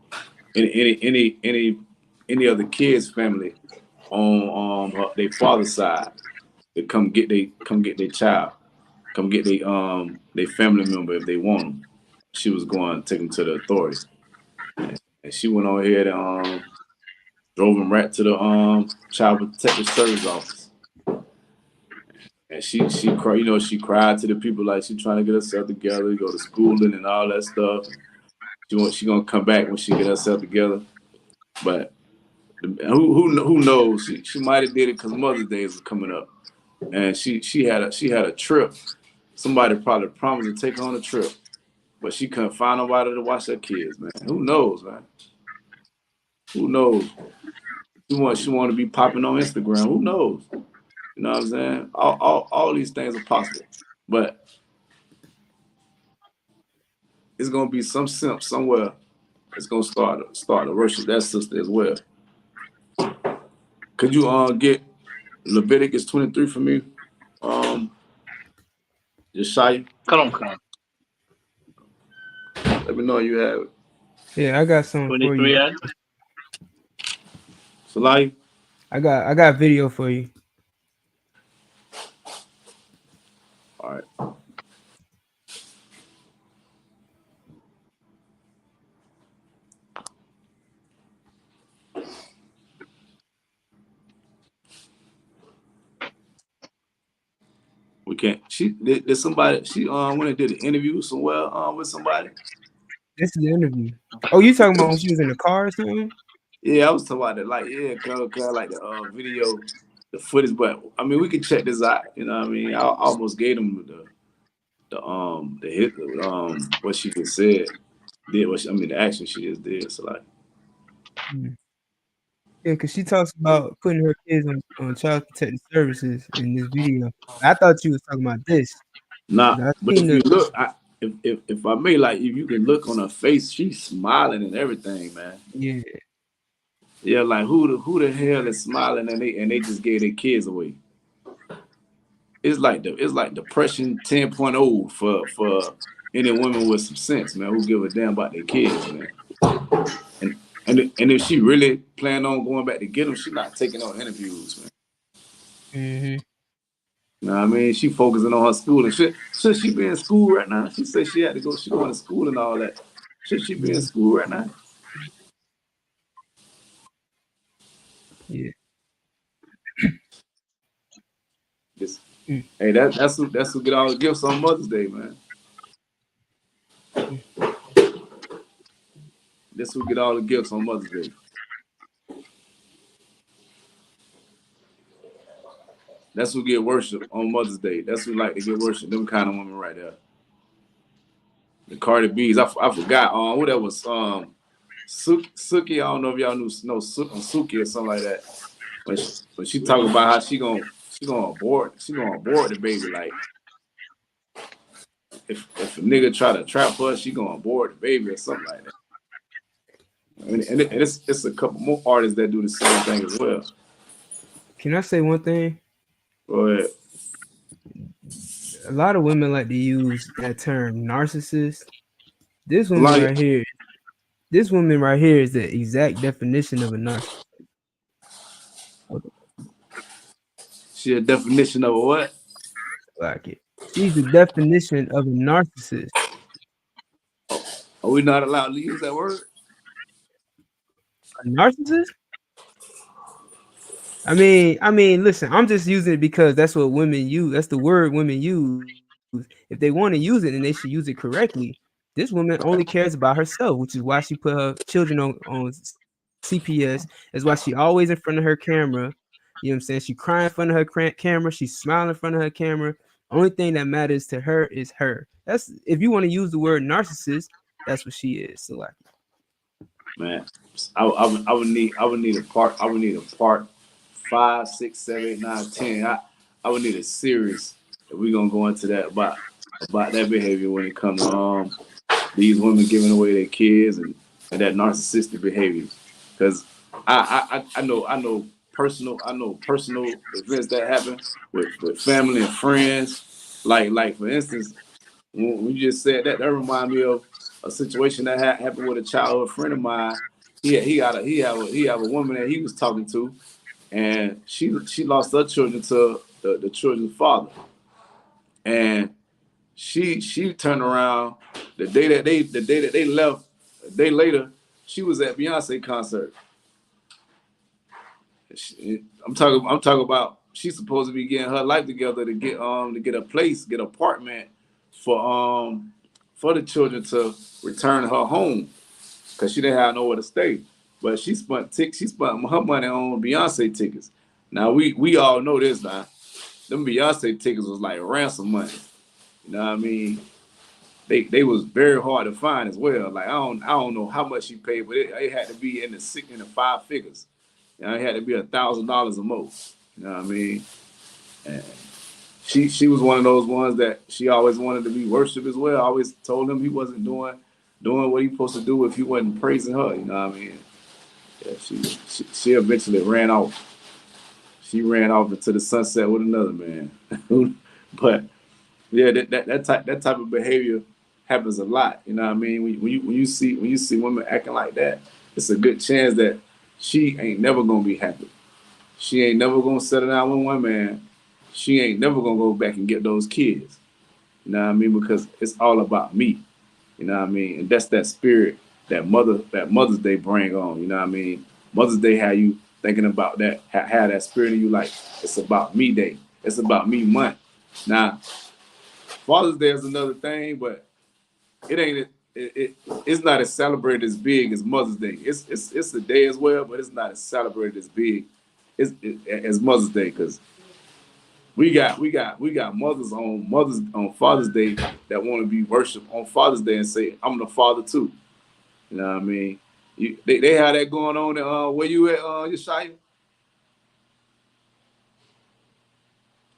any other kids' family on their father's side to come get their child, come get their family member if they want them. She was going to take them to the authorities, and she went on ahead and drove him right to the Child Protective Service office. And she cried, she cried to the people like she trying to get herself together, go to schooling and all that stuff. She gonna come back when she get herself together. But who knows? She might have did it because Mother's Day was coming up, and she had a trip. Somebody probably promised to take her on a trip, but she couldn't find nobody to watch her kids, man. Who knows, man? Who knows? She want to be popping on Instagram. Who knows? You know what I'm saying? All these things are possible. But it's gonna be some simp somewhere that's gonna start to worship that sister as well. Could you get Leviticus 23 for me? Josiah? Come. Let me know you have it. Yeah, I got something for 23 you. Salai? I got video for you. All right. We can't. She did somebody. She went and did an interview somewhere with somebody. This is the interview. Oh, you talking about when she was in the car or something? Yeah, I was talking about that. Like, yeah, kind of like the video, the footage. But I mean, we can check this out. You know what I mean? I almost gave them the hit what she just said. Did what the action she just did. So like. Yeah, because she talks about putting her kids on child protective services in this video. I thought you was talking about this. Nah, but if you look, if I may, like, if you can look on her face, she's smiling and everything, man. Yeah. Yeah, like who the hell is smiling and they just gave their kids away? It's like depression 10.0 for any woman with some sense, man, who give a damn about their kids, man. And if she really planned on going back to get them, she's not taking on interviews, man. Mm-hmm. You know what I mean? She focusing on her school and shit. Should she be in school right now? She said she had to go. She going to school and all that. Should she be in school right now? Yeah. Hey, that's who get all the gifts on Mother's Day, man. That's who get all the gifts on Mother's Day. That's who get worship on Mother's Day. That's who like to get worship. Them kind of women right there. The Cardi B's. I forgot. What that was. Suki. I don't know if y'all know Suki or something like that. But she talking about how she gonna abort the baby. Like if a nigga try to trap her, she gonna abort the baby or something like that. And it's a couple more artists that do the same thing as well. Can I say one thing? Go ahead. A lot of women like to use that term narcissist. This woman right here is the exact definition of a narcissist. She a definition of a what? Like it. She's the definition of a narcissist. Are we not allowed to use that word? A narcissist? I mean, listen, I'm just using it because that's what women use. That's the word women use. If they want to use it, then they should use it correctly. This woman only cares about herself, which is why she put her children on CPS. That's why she always in front of her camera. You know what I'm saying? She crying in front of her camera. She's smiling in front of her camera. Only thing that matters to her is her. That's if you want to use the word narcissist, that's what she is. So like, man, I would need a part 5, 6, 7, 8, 9, 10. I would need a series if we're gonna go into that about that behavior when it comes to these women giving away their kids and that narcissistic behavior. Because I know personal events that happen with family and friends. Like for instance, when you just said that reminds me of a situation that happened with a childhood friend of mine. He have a woman that he was talking to, and she lost her children to the children's father, and she turned around the day that they left. A day later, she was at Beyonce concert. I'm talking about she's supposed to be getting her life together to get a place, get an apartment for the children to return her home because she didn't have nowhere to stay. But she spent her money on Beyonce tickets. Now we all know this now. Them Beyonce tickets was like ransom money. You know what I mean? They was very hard to find as well. Like I don't know how much she paid, but it had to be in the 5 figures. You know, it had to be $1,000 or more. You know what I mean? And she was one of those ones that she always wanted to be worshipped as well. I always told him he wasn't doing what he supposed to do if he wasn't praising her. You know what I mean? Yeah, she eventually ran off. She ran off into the sunset with another man. But yeah, that type of behavior happens a lot. You know what I mean? When you see women acting like that, it's a good chance that she ain't never gonna be happy. She ain't never gonna settle down with one man. She ain't never gonna go back and get those kids. You know what I mean? Because it's all about me. You know what I mean? And that's that spirit that Mother's Day bring on. You know what I mean? Mother's Day have you thinking about that, have that spirit in you, like it's about me day. It's about me month. Now, Father's Day is another thing, but it's not as celebrated as big as Mother's Day. It's a day as well, but it's not as celebrated as big as Mother's Day, because we got mothers on Father's Day that want to be worshipped on Father's Day and say, I'm the father too. You know what I mean? They have that going on. Where you at, Yeshaya?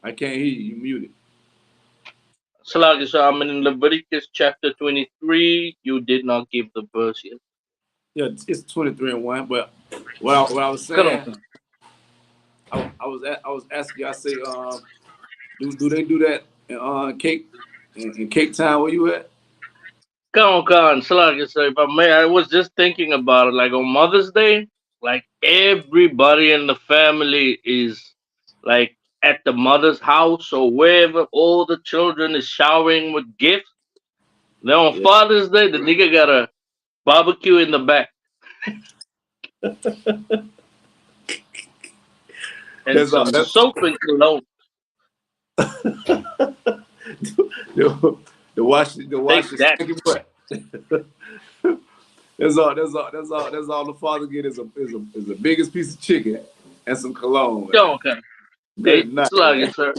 I can't hear you. You muted. So I'm in Leviticus chapter 23. You did not give the verse yet. Yeah, it's 23:1. But what I was saying, I was asking you. I say, do they do that in Cape Town? Where you at? Come on. So if I may, I was just thinking about it. Like on Mother's Day, like everybody in the family is like at the mother's house or wherever. All the children is showering with gifts. Then on Father's Day, the nigga got a barbecue in the back. And some soap and cologne. the wash the stinky butt. That's all the father get is the biggest piece of chicken and some cologne. Okay. Good night, sir.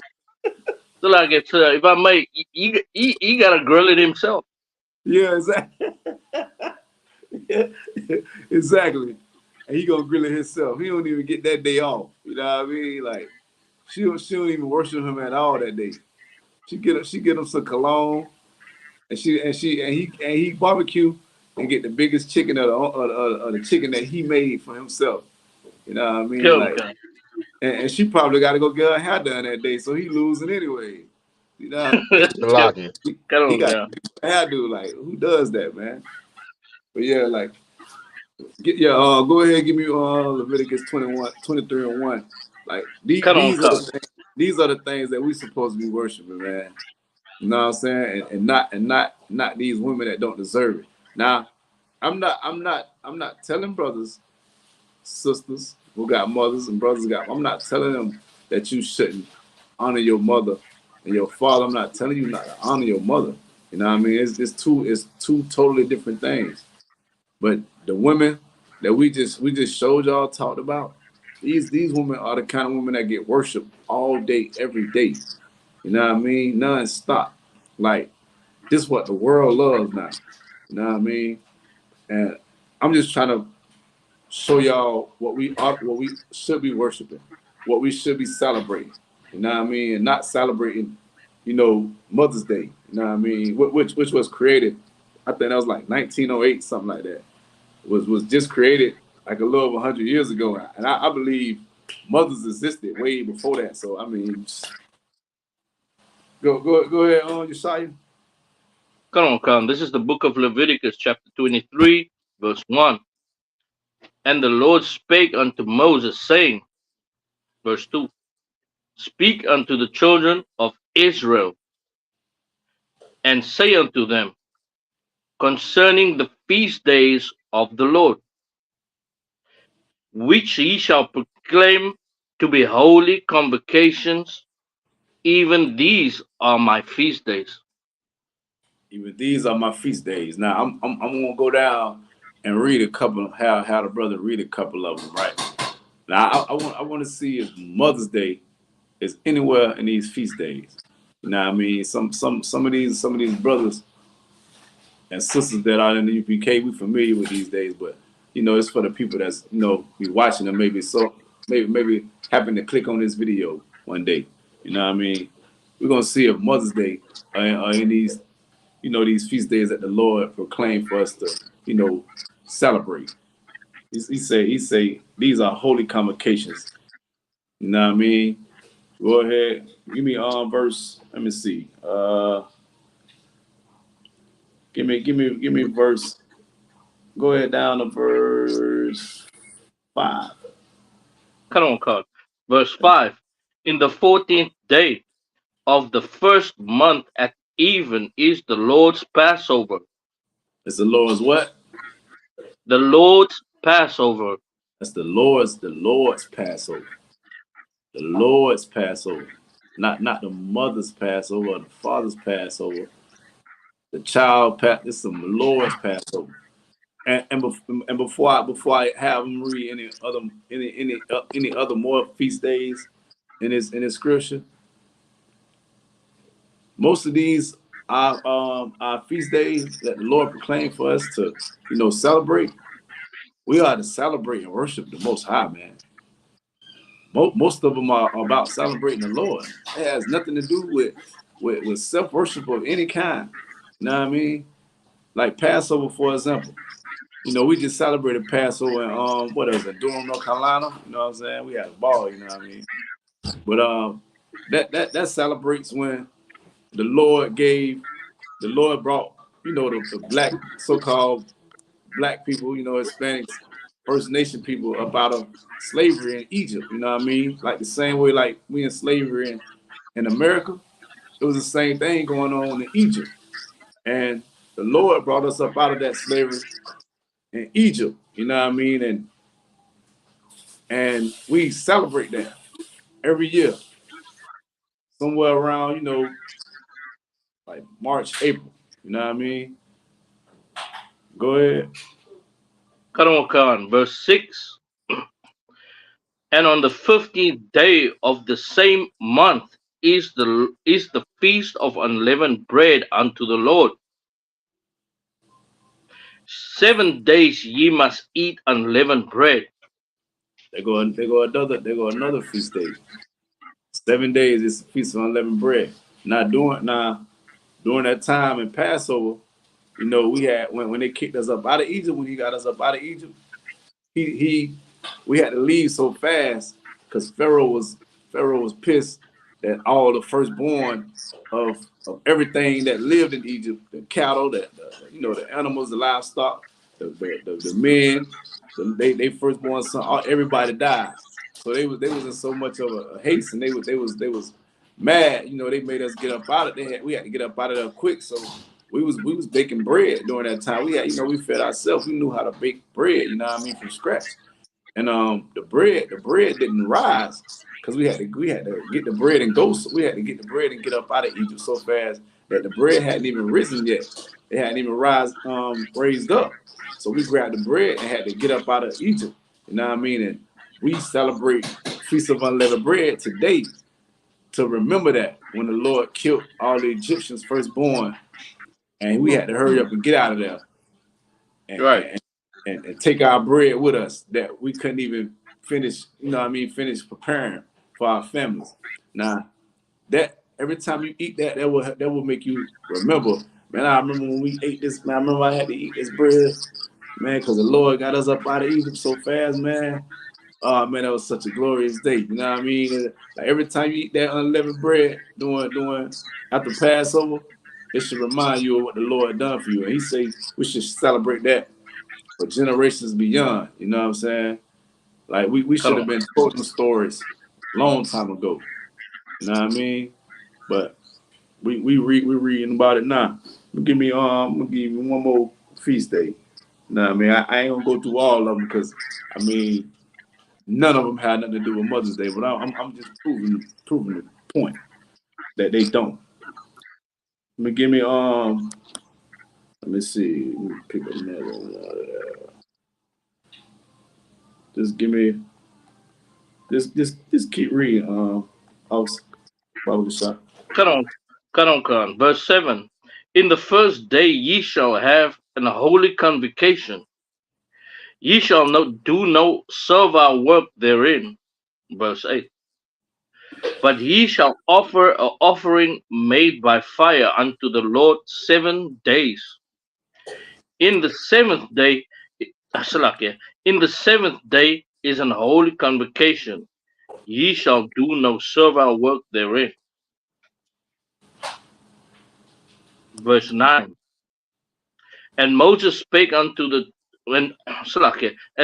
Sir, if I may, he gotta grill it himself. Yeah, exactly. Exactly. And he gonna grill it himself. He don't even get that day off. You know what I mean? Like she don't even worship him at all that day. She get him some cologne, and he barbecue and get the biggest chicken of the chicken that he made for himself. You know what I mean? Like, and she probably got to go get her hair done that day, so he losing anyway. You know, he got hairdo. Like, who does that, man? But yeah, like, go ahead and give me Leviticus 23:1. Like these are the things that we supposed to be worshiping, man. You know what I'm saying? And not these women that don't deserve it. Now, I'm not telling brothers, sisters who got mothers and brothers I'm not telling them that you shouldn't honor your mother and your father. I'm not telling you not to honor your mother. You know what I mean? It's two totally different things. But the women that we just showed y'all, talked about, these women are the kind of women that get worshiped all day, every day. You know what I mean? Non-stop. Like, this is what the world loves now. You know what I mean? And I'm just trying to show y'all what we should be worshiping, what we should be celebrating. You know what I mean? And not celebrating, Mother's Day. You know what I mean? Which was created, I think that was like 1908, something like that. Was just created like a little over 100 years ago. And I believe mothers existed way before that. So, I mean, go ahead, Yeshaya. Come on. This is the book of Leviticus, chapter 23, verse 1. And the Lord spake unto Moses, saying, verse 2, Speak unto the children of Israel, and say unto them, concerning the feast days of the Lord, which ye shall proclaim to be holy convocations, even these are my feast days. Even these are my feast days. Now I'm gonna go down and read a couple. How the brother read a couple of them, right? Now I want to see if Mother's Day is anywhere in these feast days. You know what I mean? Some of these brothers and sisters that are in the UPK, we familiar with these days, but it's for the people that's be watching them maybe happen to click on this video one day. You know what I mean? we're gonna see if Mother's Day or in these, these feast days that the Lord proclaimed for us to, celebrate. He say these are holy convocations. You know what I mean? Go ahead, give me verse. Let me see. Give me verse. Go ahead down to verse 5. Come on, Con. Verse 5. In the 14th day of the first month at even is the Lord's Passover. It's the Lord's what? The Lord's Passover. That's the Lord's Passover. The Lord's Passover. Not the mother's Passover or the father's Passover. The child this is the Lord's Passover. And before I have them read any other more feast days in his scripture, most of these are feast days that the Lord proclaimed for us to celebrate. We are to celebrate and worship the Most High, man. Most of them are about celebrating the Lord. It has nothing to do with self-worship of any kind. You know what I mean? Like Passover, for example. We just celebrated Passover in what is it, Durham, North Carolina. You know what I'm saying? We had a ball, you know what I mean? But that celebrates when the Lord brought, the black, so-called black people, Hispanics, First Nation people up out of slavery in Egypt, you know what I mean? Like the same way like we in slavery in America, it was the same thing going on in Egypt. And the Lord brought us up out of that slavery in Egypt, you know what I mean? And we celebrate that every year. Somewhere around, like March, April, you know what I mean? Go ahead. Khan, verse 6. And on the 15th day of the same month is the feast of unleavened bread unto the Lord. 7 days ye must eat unleavened bread. They go another feast day. 7 days is the feast of unleavened bread. Now during that time in Passover, we had when they kicked us up out of Egypt, when he got us up out of Egypt, we had to leave so fast because Pharaoh was pissed that all the firstborn of everything that lived in Egypt, the cattle, the animals, the livestock, the men, they firstborn son, everybody died. So they was in so much of a haste, and they was mad. They made us get up out of there. We had to get up out of there quick. So we was baking bread during that time. We had, we fed ourselves. We knew how to bake bread, from scratch. And the bread didn't rise because we had to get the bread and go. So we had to get the bread and get up out of Egypt so fast that the bread hadn't even risen yet. It hadn't even raised up. So we grabbed the bread and had to get up out of Egypt. You know what I mean? And we celebrate Feast of Unleavened Bread today to remember that when the Lord killed all the Egyptians firstborn, and we had to hurry up and get out of there. And, right. And take our bread with us that we couldn't even finish, finish preparing for our families. Now, that every time you eat that will make you remember. Man, I remember when we ate this, man. I remember I had to eat this bread, man, because the Lord got us up out of Egypt so fast, man. Oh man, that was such a glorious day. You know what I mean? Like every time you eat that unleavened bread doing after Passover, it should remind you of what the Lord done for you. And he said we should celebrate that for generations beyond. You know what I'm saying? Like we should have been told them stories a long time ago. You know what I mean? But we're reading about it now. I'm gonna give you one more feast day. You know what I mean? I ain't gonna go through all of them because none of them had nothing to do with Mother's Day, but I'm just proving the point that they don't. Let me see. Let me pick another one. Just give me. Just keep reading. Khan. Verse 7. In the first day ye shall have an holy convocation. Ye shall do no servile work therein. Verse 8. But he shall offer an offering made by fire unto the Lord 7 days. In the seventh day, in the seventh day is an holy convocation. Ye shall do no servile work therein. Verse 9. And Moses spake unto the and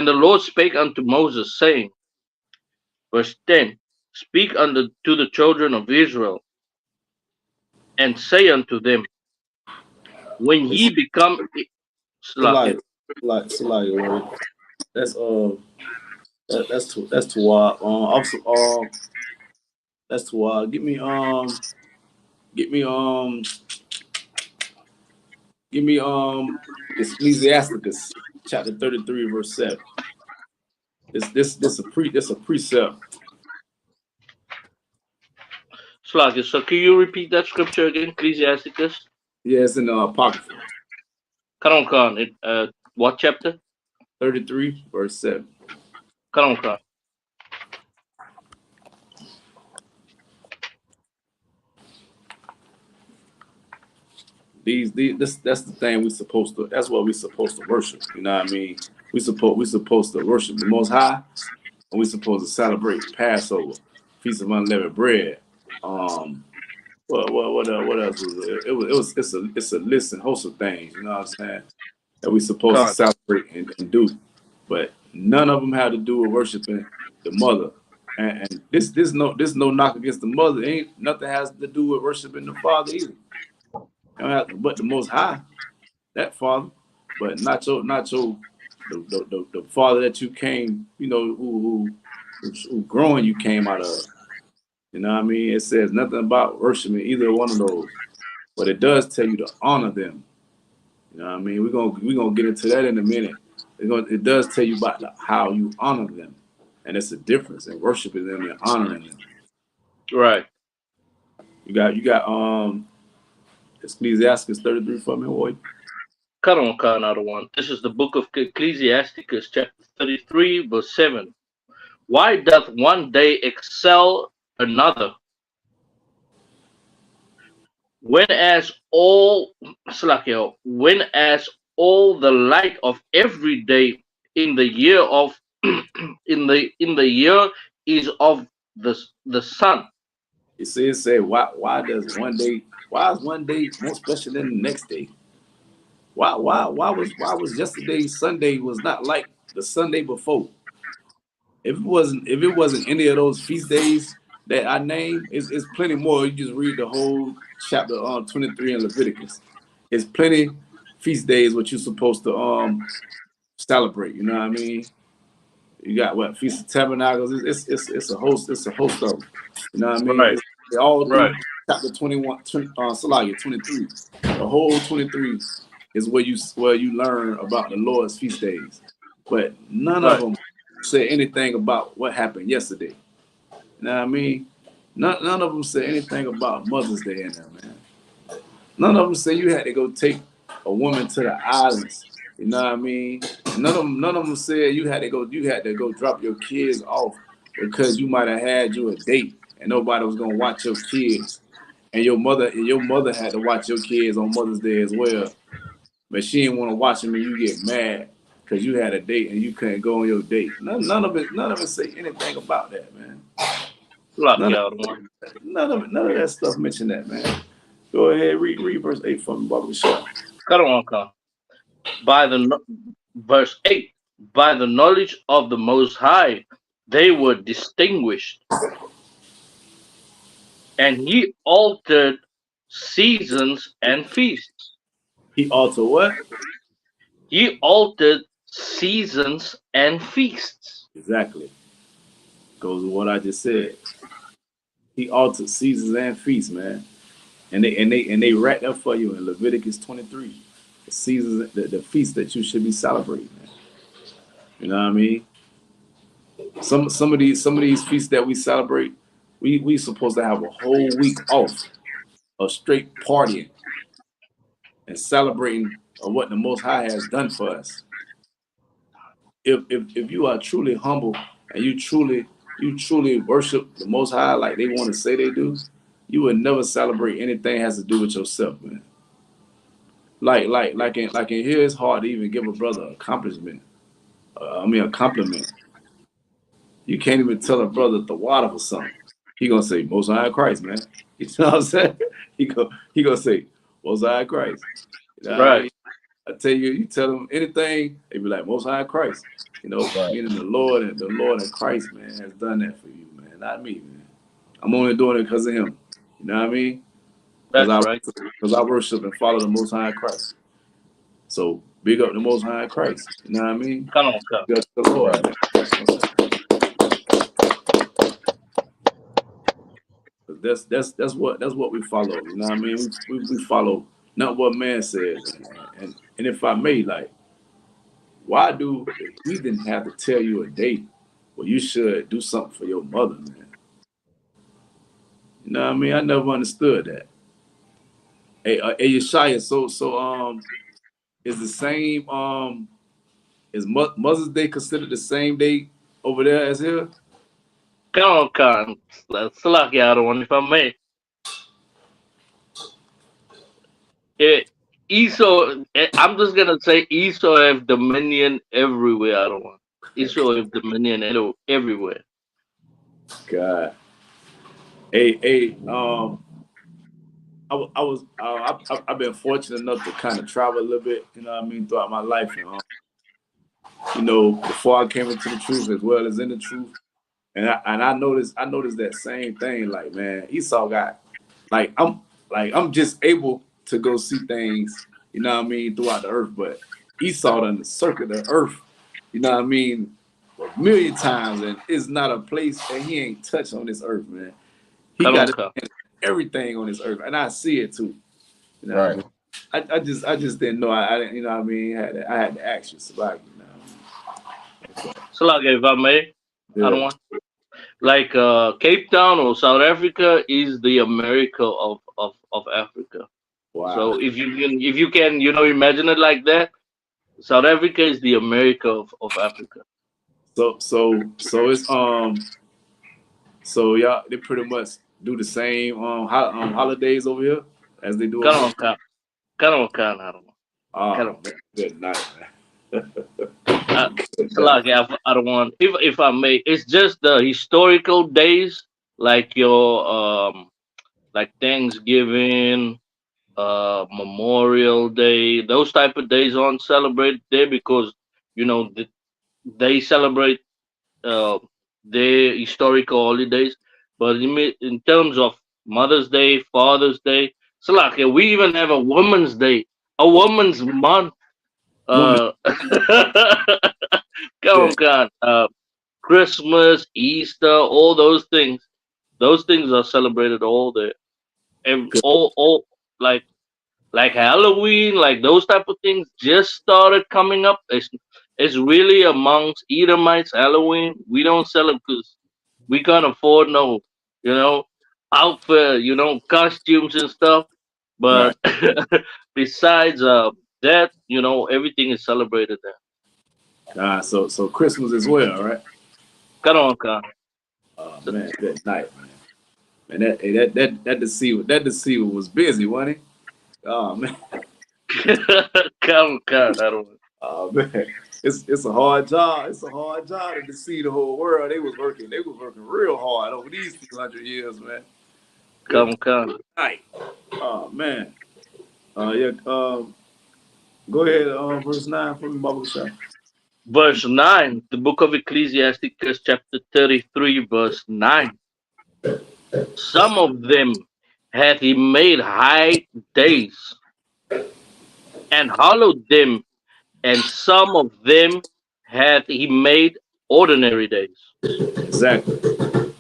the Lord spake unto Moses, saying, verse 10, speak unto the children of Israel, and say unto them, when It's ye become Salaya, right? That's that's to also that's to give me Ecclesiasticus chapter 33 verse 7. This a precept. Slakia. So can you repeat that scripture again, Ecclesiasticus? Yeah, it's in the Apocrypha. Karon, what chapter? 33 verse 7. Karon. That's the thing that's what we're supposed to worship. You know what I mean? We're supposed to worship the Most High, and we're supposed to celebrate Passover, Feast of Unleavened Bread. What else was it? It's a list and host of things. You know what I'm saying? That we're supposed to celebrate and do, but none of them have to do with worshiping the mother. And this no knock against the mother. Ain't nothing has to do with worshiping the father either. But the Most High, that Father, but not your the Father that you came, you know, who growing you came out of. You know what I mean? It says nothing about worshiping either one of those, but it does tell you to honor them. You know what I mean? We're gonna get into that in a minute. It does tell you about how you honor them, and it's a difference in worshiping them and honoring them. Right. You got Ecclesiasticus 33 for me, boy. Karon, another one. This is the book of Ecclesiasticus, chapter 33, verse 7. Why doth one day excel another? Whenas all the light of every day in the year of in the year is of the sun. It says why is one day more special than the next day? Why was yesterday Sunday was not like the Sunday before? If it wasn't any of those feast days that I named, it's plenty more. You just read the whole chapter 23 in Leviticus. It's plenty feast days what you're supposed to celebrate. You know what I mean? You got what Feast of Tabernacles. It's a host of them. You know what I mean? Right. It's all through Right. chapter 21, 23. The whole 23 is where you learn about the Lord's feast days, but none of them say anything about what happened yesterday. You know what I mean? None of them say anything about Mother's Day in there, man. None of them say you had to go take a woman to the islands. You know what I mean? None of them said you had to go drop your kids off because you might have had you a date and nobody was gonna watch your kids. And your mother had to watch your kids on Mother's Day as well. But she didn't want to watch them and you get mad because you had a date and you couldn't go on your date. None of it say anything about that, man. None of that stuff mentioned that, man. Go ahead, read verse 8 from Baba Shah. Verse 8, by the knowledge of the Most High, they were distinguished. And he altered seasons and feasts. He altered what? He altered seasons and feasts. Exactly. Goes with what I just said. He altered seasons and feasts, man. And they write up for you in Leviticus 23. The seasons, the feast that you should be celebrating, man. You know what I mean? Some of these feasts that we celebrate, we supposed to have a whole week off of straight partying and celebrating of what the Most High has done for us. If you are truly humble and you truly you truly worship the Most High like they want to say they do, you would never celebrate anything that has to do with yourself, man. Like in here, it's hard to even give a brother an accomplishment. A compliment. You can't even tell a brother the water for something. He gonna say Most High Christ, man. You know what I'm saying? He gonna say Most High Christ. You know what I mean? I tell you, you tell them anything, they be like Most High Christ. You know, meaning the Lord and Christ, man, has done that for you, man. Not me, man. I'm only doing it because of Him. You know what I mean? Because I worship and follow the Most High Christ. So big up the Most High Christ. You know what I mean? Come on, come. Big up the Lord, man. That's what we follow. You know what I mean? We follow not what man says. And if I may, like, why do the heathen have to tell you a date where you should do something for your mother, man? You know what I mean? I never understood that. Hey, Yeshaya, so is the same is Mother's Day considered the same day over there as here? Come on, Khan. Let's lock you out of one if I may. Esau, I'm just gonna say Esau have dominion everywhere. I don't want Esau have dominion everywhere. God. I've been fortunate enough to kind of travel a little bit, you know what I mean, throughout my life. You know, before I came into the truth as well as in the truth. And I noticed that same thing. Like, man, Esau got I'm just able to go see things, you know what I mean, throughout the earth, but Esau done circuit the earth, you know what I mean, a million times, and it's not a place that he ain't touched on this earth, man. He got everything on this earth, and I see it too. You know what I mean? I just didn't know. I didn't, you know what I mean. I had to ask you, Salaki, you know. Salaki, if I may, I don't want. Like Cape Town or South Africa is the America of Africa. Wow. So if you can you know imagine it like that, South Africa is the America of Africa. So it's so y'all they pretty much do the same holidays over here as they do over here. Good night, man. I don't want if I may, it's just the historical days like your like Thanksgiving, Memorial Day, those type of days aren't celebrated there because you know they celebrate their historical holidays. But in terms of Mother's Day, Father's Day, so like we even have a Women's Day, a Women's Month. Come on, Christmas, Easter, all those things are celebrated all day. And all like Halloween, like those type of things just started coming up. It's really amongst Edomites. Halloween, we don't sell it because we can't afford no, you know, outfit, you know, costumes and stuff. But besides that, you know, everything is celebrated there. So Christmas as well, right? Come on, Khan. Oh man, good night, man. And that deceiver was busy, wasn't he? Oh man. Come, I don't. Oh man, it's a hard job. It's a hard job to deceive the whole world. They was working real hard over these 200 years, man. Come. Night. Oh man. Go ahead, verse 9 for me, Bible Shop. Verse 9, the book of Ecclesiasticus, chapter 33, verse 9. Some of them hath he made high days, and hallowed them, and some of them hath he made ordinary days. Exactly.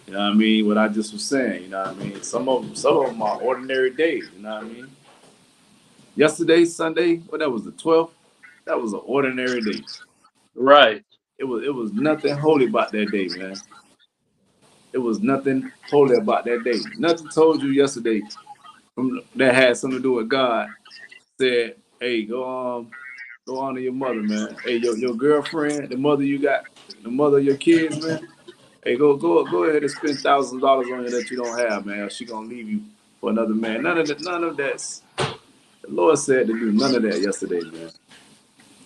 You know what I mean? What I just was saying, you know what I mean? Some of them are ordinary days, you know what I mean? Yesterday, Sunday, that was the 12th, that was an ordinary day. Right. It was nothing holy about that day, man. It was nothing holy about that day. Nothing told you yesterday that had something to do with God. Said, hey, go honor your mother, man. Hey, your girlfriend, the mother you got, the mother of your kids, man. Hey, go ahead and spend thousands of dollars on her that you don't have, man. Or she gonna leave you for another man. None of that's. The Lord said to do none of that yesterday, man.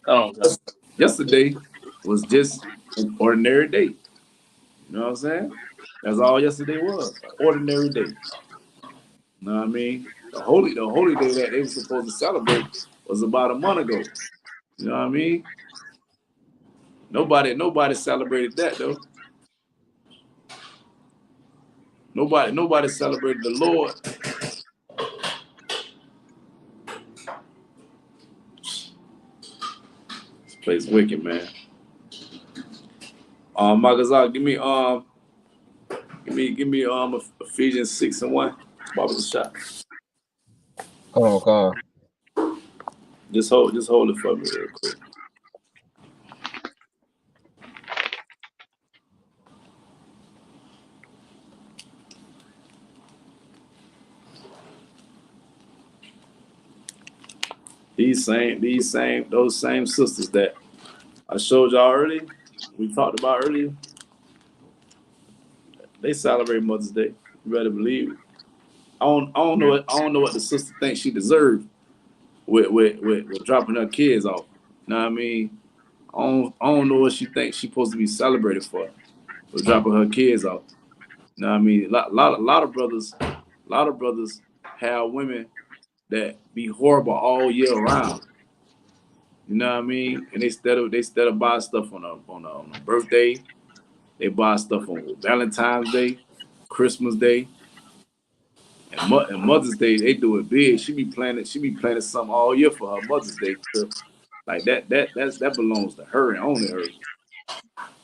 Come on, come. Yesterday was just an ordinary day. You know what I'm saying? That's all yesterday was. An ordinary day. You know what I mean? The holy day that they were supposed to celebrate was about a month ago. You know what I mean? Nobody celebrated that though. Nobody celebrated the Lord. This place wicked, man. Magazine, give me Ephesians 6:1. Bobby the shot. Come on. Just hold it for me real quick. Those same sisters that I showed y'all earlier, we talked about earlier, they celebrate Mother's Day. You better believe it. I don't know what the sister thinks she deserved with dropping her kids off. You know what I mean? I don't know what she thinks she's supposed to be celebrated for dropping her kids off. You know what I mean? A lot of brothers have women that be horrible all year round. You know what I mean? And instead of buying stuff on a birthday, they buy stuff on Valentine's Day, Christmas Day, and Mother's Day. They do it big. She be planning something all year for her Mother's Day. Like that belongs to her and only her.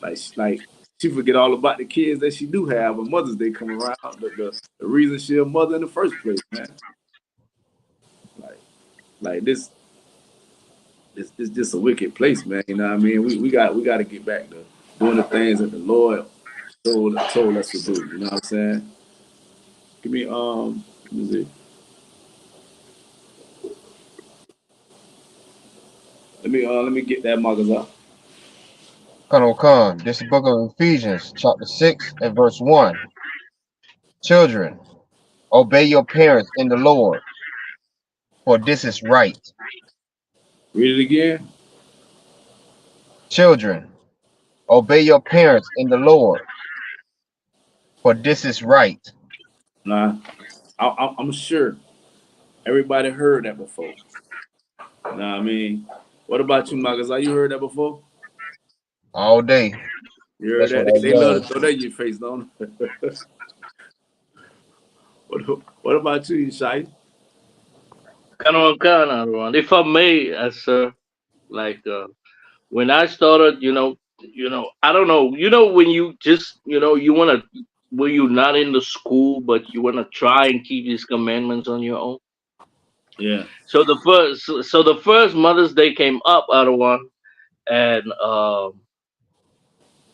Like she forget all about the kids that she do have when Mother's Day come around. The reason she a mother in the first place, man. Like this. It's just a wicked place, man. You know what I mean? We got to get back to doing the things that the Lord told us to do. You know what I'm saying? Give me let me see. Let me get that magazine. Come. This is the book of Ephesians, chapter 6 and verse 1. Children, obey your parents in the Lord, for this is right. Read it again. Children, obey your parents in the Lord, for this is right. Nah, I'm sure everybody heard that before. You know what I mean? What about you, Magazine? You heard that before? All day. You heard that? They love to throw that in your face, don't they? What about you, Shai? Come on. If I may, like when I started, I don't know, when you just, you want to, when you're not in the school, but you want to try and keep these commandments on your own. Yeah. So the first Mother's Day came up out of one, and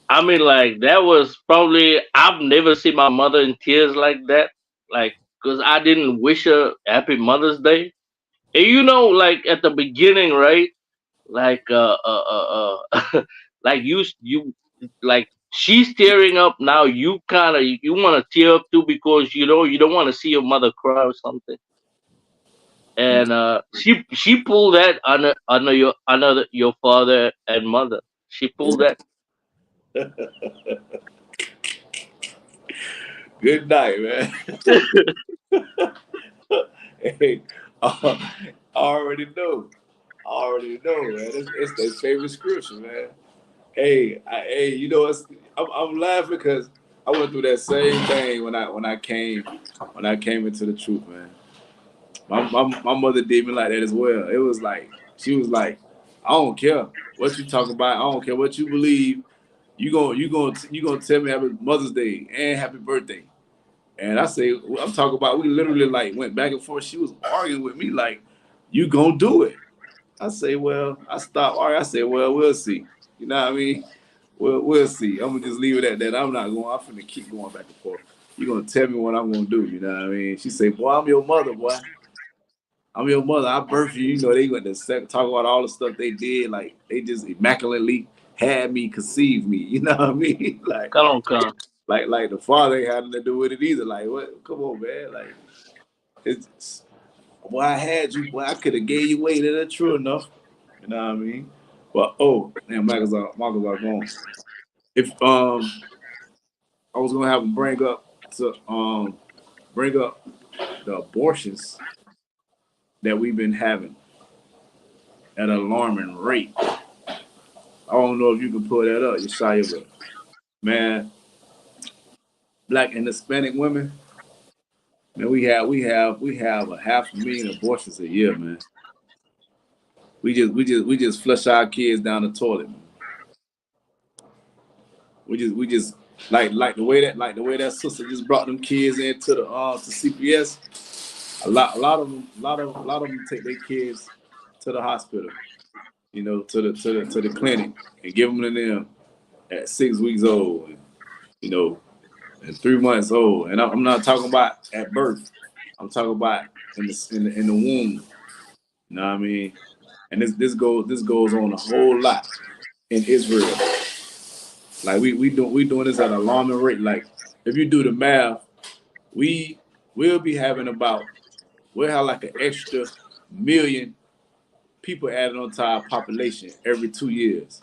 I mean, like, that was probably, I've never seen my mother in tears like that, like, because I didn't wish her happy Mother's Day. And like at the beginning, right? Like like you like she's tearing up now. You want to tear up too because you don't want to see your mother cry or something. And she pulled that under your father and mother. She pulled that. Good night, man. Hey, I already know, man. It's their favorite scripture, man. Hey, I'm laughing because I went through that same thing when I came into the truth, man. My mother did me like that as well. It was like she was like, I don't care what you talk about. I don't care what you believe. You gonna tell me happy Mother's Day and happy birthday. And I say, I'm talking about, we literally like went back and forth. She was arguing with me like, you gonna do it. I say, well, I stopped arguing. I say, well, we'll see. You know what I mean? We'll see. I'm gonna just leave it at that. I'm finna keep going back and forth. You gonna tell me what I'm gonna do, you know what I mean? She say, boy, I'm your mother, boy. I'm your mother. I birthed you. You know, they went to talk about all the stuff they did. Like, they just immaculately had me, conceived me. You know what I mean? Like, Come on, Con. like the father ain't had nothing to do with it either. Like, what? Come on, man. Like, it's boy, I had you. Boy, I could have gave you away. That's true enough. You know what I mean? But damn, Michael's gone. If I was gonna have him bring up the abortions that we've been having at an alarming rate. I don't know if you can pull that up, Yeshaya, but man, Black and Hispanic women, man, we have 500,000 abortions a year, man. We just flush our kids down the toilet, man. We just like the way that sister just brought them kids into the to CPS. A lot of them take their kids to the hospital, you know, to the clinic and give them to them at 6 weeks old, and, you know, and 3 months old. And I'm not talking about at birth. I'm talking about in the womb. You know what I mean? And this goes on a whole lot in Israel. Like we doing this at an alarming rate. Like if you do the math, we'll have like an extra 1 million people added onto our population every 2 years.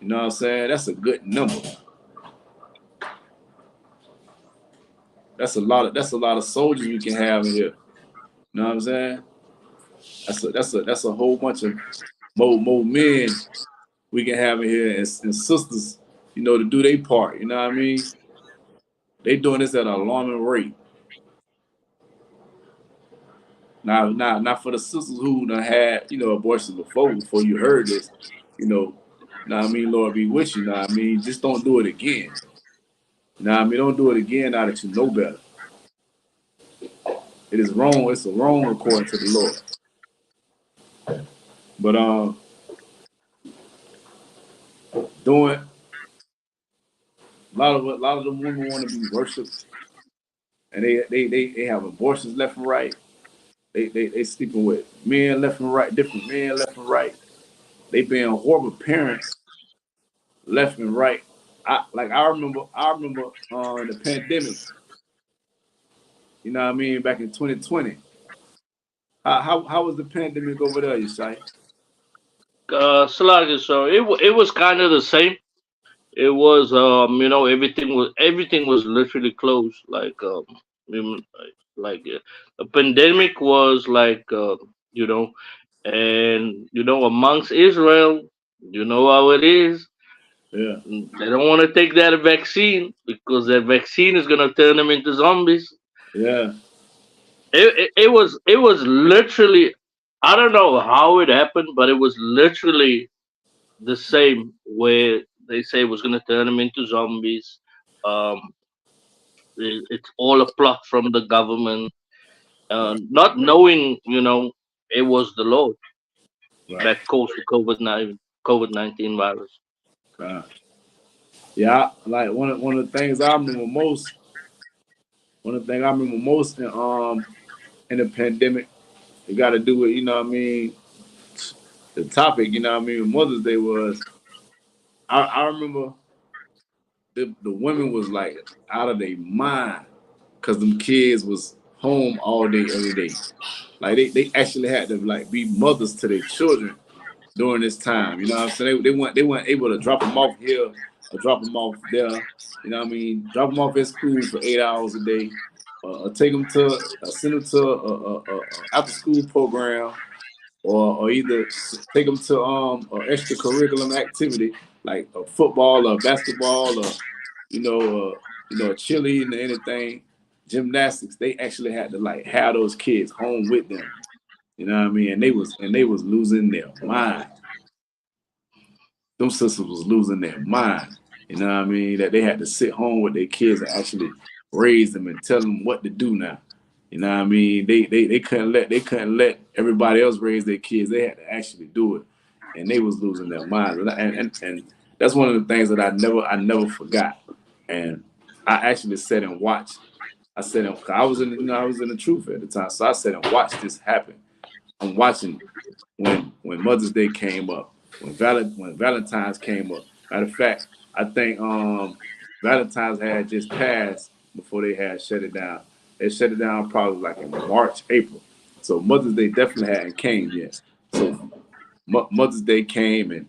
You know what I'm saying? That's a good number. That's a lot of soldiers we can have in here. You know what I'm saying? That's a whole bunch of more men we can have in here, and sisters, you know, to do their part. You know what I mean? They doing this at an alarming rate. Now for the sisters who done had, you know, abortions before you heard this, you know what I mean? Lord be with you. Know what I mean? Just don't do it again. You know what I mean? Don't do it again now that you know better. It is wrong. It's wrong according to the Lord. But doing a lot of them women want to be worshipped, and they have abortions left and right. They sleeping with men left and right, different men left and right. They being horrible parents left and right. I remember the pandemic. You know what I mean? Back in 2020. How was the pandemic over there, Yeshai? Salaga, so it was kind of the same. It was you know, everything was literally closed. Like the pandemic was like you know, and you know, amongst Israel, you know how it is. Yeah. They don't want to take that vaccine because that vaccine is gonna turn them into zombies. Yeah. It was literally, I don't know how it happened, but it was literally the same where they say it was gonna turn them into zombies. It's all a plot from the government, not knowing, you know, it was the Lord that caused the COVID-19 virus. Yeah, like one of the things I remember most. One of the things I remember most in the pandemic, it got to do with, you know what I mean, the topic, you know what I mean, Mother's Day was. I remember the women was like out of their mind because them kids was home all day, every day. Like they actually had to like be mothers to their children during this time. You know what I'm saying? They weren't able to drop them off here or drop them off there. You know what I mean? Drop them off at school for 8 hours a day. Take them to send them to a after school program, or either take them to an extracurricular activity like a football or basketball or cheerleading or anything, gymnastics. They actually had to like have those kids home with them. You know what I mean? And they was losing their mind. Them sisters was losing their mind. You know what I mean? That they had to sit home with their kids and actually raise them and tell them what to do now. You know what I mean? They couldn't let everybody else raise their kids. They had to actually do it, and they was losing their minds. And that's one of the things that I never forgot. And I actually sat and watched. I was in the truth at the time, so I sat and watched this happen. I'm watching when Mother's Day came up, when Valentine's came up. Matter of fact, I think Valentine's had just passed before they had shut it down. They shut it down probably like in March, April. So Mother's Day definitely hadn't came yet. So Mother's Day came, and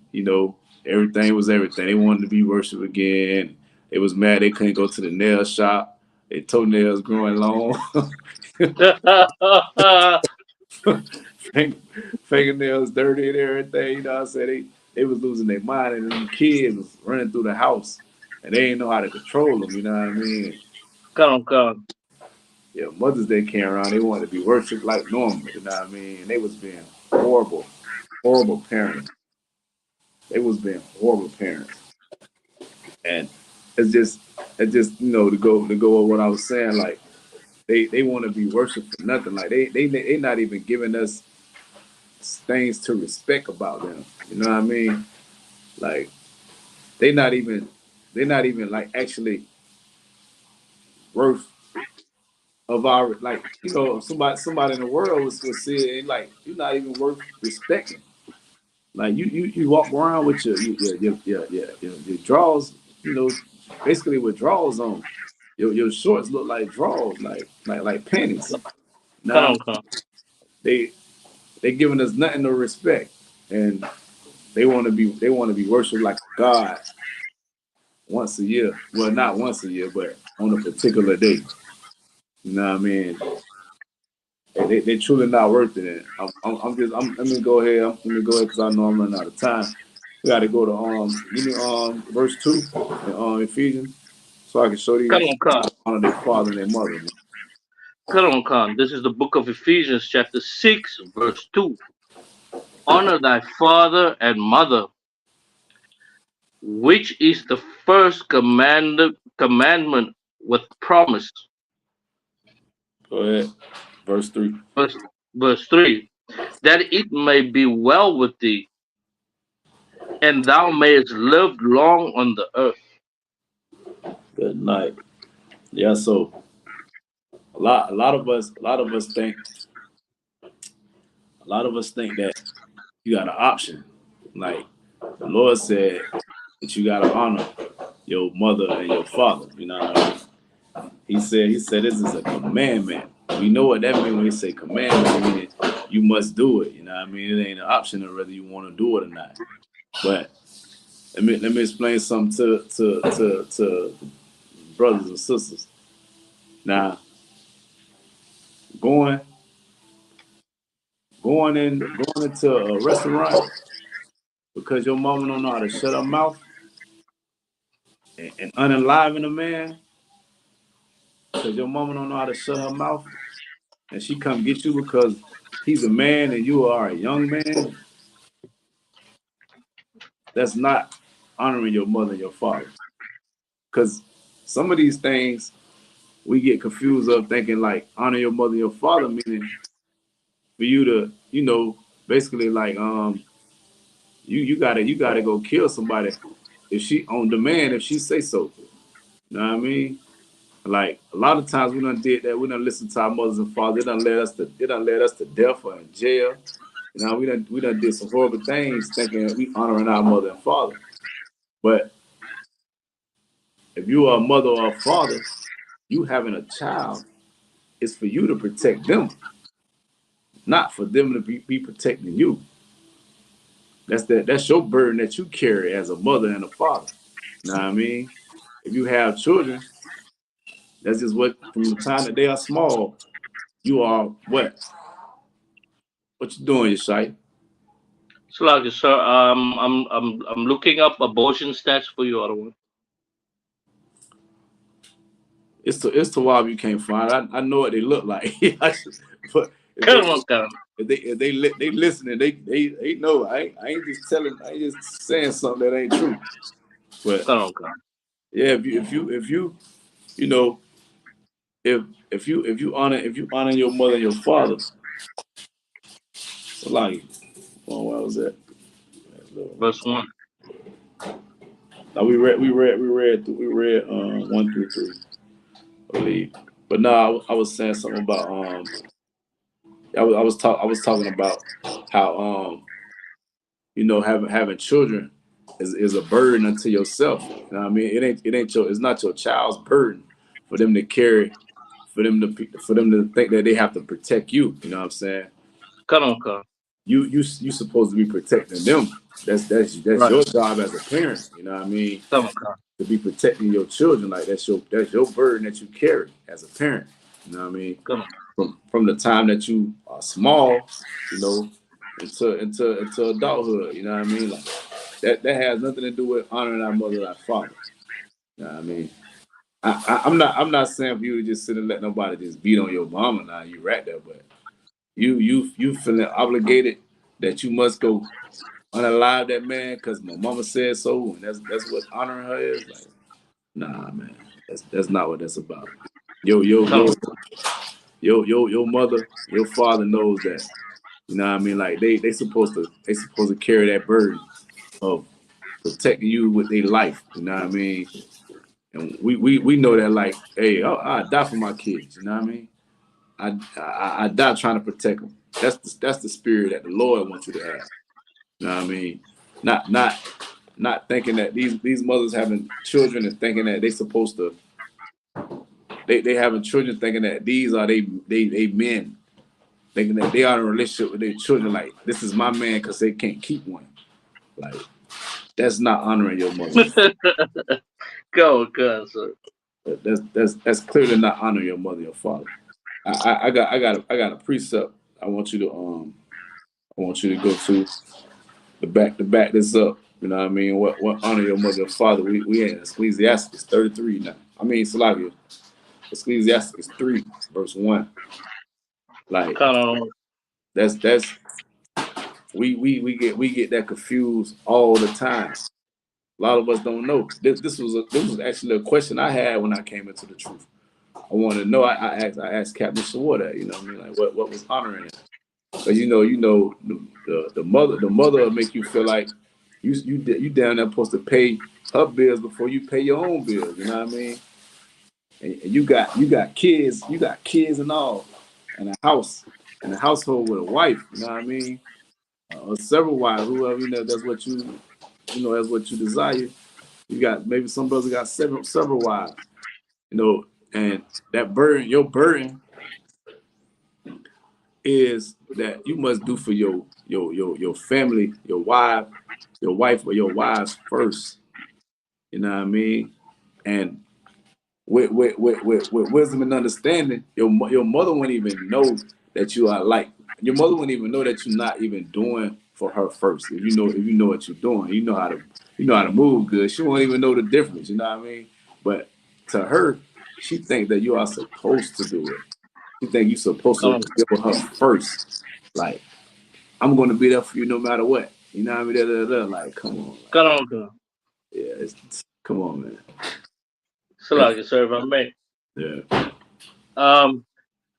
everything was everything. They wanted to be worshiped again. They was mad they couldn't go to the nail shop. Their toenails growing long. Fingernails dirty and everything. You know what I'm saying? They was losing their mind, and them kids was running through the house, and they didn't know how to control them. You know what I mean? Come. Yeah, Mother's Day came around. They wanted to be worshipped like normal. You know what I mean? And they was being horrible parents. They was being horrible parents. And it's just to go with what I was saying, like they want to be worshipped for nothing. Like they not even giving us things to respect about them. You know what I mean? Like they're not even like actually worth of our, like, somebody in the world would see it, like, you're not even worth respecting. Like you walk around with your drawers, basically with drawers on. Your shorts look like drawers, like panties. Now Come. they giving us nothing to respect, and they want to be worshipped like God once a year. Well, not once a year, but on a particular day. You know what I mean? They truly not worth it. Let me go ahead because I know I'm running out of time. We got to go to verse 2 in Ephesians, so I can show these Come. honor their father and their mother. Man. Come. This is the book of Ephesians, chapter 6, verse 2. Honor thy father and mother, which is the first commandment with promise. Go ahead. Verse 3. Verse 3. That it may be well with thee, and thou mayest live long on the earth. Good night. Yeah, so a lot of us think that you got an option. Like the Lord said that you gotta honor your mother and your father. You know what I mean? He said this is a commandment. We know what that means when we say commandment, meaning you must do it. You know what I mean? It ain't an option of whether you want to do it or not. But let me explain something to brothers and sisters. Now, going into a restaurant because your mama don't know how to shut her mouth and unaliven a man because your mama don't know how to shut her mouth and she come get you because he's a man and you are a young man, that's not honoring your mother and your father. Because some of these things we get confused of thinking like honor your mother and your father, meaning for you to, basically like you gotta go kill somebody if she on demand if she say so. You know what I mean? Like a lot of times we done did that. We done listened to our mothers and fathers. It done led us to death or in jail. We done did some horrible things thinking we honoring our mother and father. But if you are a mother or a father, you having a child, it's for you to protect them, not for them to be protecting you. That's your burden that you carry as a mother and a father. You know what I mean? If you have children, that's just what from the time that they are small, you are what? What you doing, Yeshai? Slug, sir. I'm looking up abortion stats for you, Otto. It's to why you can't find. I know what they look like, but if they listening, they know. I ain't just telling. I ain't just saying something that ain't true. But yeah, if you honor your mother and your father, so like, what was that? Verse 1. Now we read 1 through 3, I believe. But no, I was saying something about I was talking about how you know, having children is a burden unto yourself. You know what I mean? It's not your child's burden for them to carry, for them to think that they have to protect you. You know what I'm saying? Come on, Con. You supposed to be protecting them. That's Right. your job as a parent. You know what I mean? Come on, Con. To be protecting your children, like that's your burden that you carry as a parent. You know what I mean? Come on. From the time that you are small, you know, into adulthood. You know what I mean? Like that has nothing to do with honoring our mother, our father. You know what I mean? I'm not saying for you to just sit and let nobody just beat on your mama. Now you right there, but you feeling obligated that you must go unalive that man because my mama said so, and that's what honoring her is. Like, nah, man, that's not what that's about. Your mother, your father knows that. You know what I mean? Like they supposed to carry that burden of protecting you with their life. You know what I mean? And we know that, like, hey, I die for my kids. You know what I mean? I die trying to protect them. That's the spirit that the Lord wants you to have. You know what I mean? Not thinking that these mothers having children and thinking that they supposed to. They having children thinking that these are they men, thinking that they are in a relationship with their children. Like, this is my man because they can't keep one. Like, that's not honoring your mother. Go, sir. That's clearly not honoring your mother, your father. I got a precept. I want you to go to the back this up. You know what I mean? What honor your mother, your father? We in Ecclesiastes 33 now. I mean, Salakia. Ecclesiastes 3 verse 1. Like, that's we get that confused all the time. A lot of us don't know. This was actually a question I had when I came into the truth. I wanted to know. I asked Captain Shawar that. You know what I mean? Like, what was honoring it? Because you know the mother will make you feel like you down there supposed to pay her bills before you pay your own bills. You know what I mean? And you got kids and all, and a house and a household with a wife. You know what I mean? Or several wives, whoever, you know, that's what you desire. You got, maybe some brothers got several wives, you know, and that burden, your burden is that you must do for your family, your wife or your wives first. You know what I mean? And with wisdom and understanding, your mother wouldn't even know that you are like. Your mother wouldn't even know that you're not even doing for her first. If you know what you're doing, you know how to move good. She won't even know the difference. You know what I mean? But to her, she thinks that you are supposed to do it. She thinks you're supposed to give her first. Like, I'm going to be there for you no matter what. You know what I mean? Like, come on. Like, yeah, come on, man. Salakia, sir, if I may. Yeah.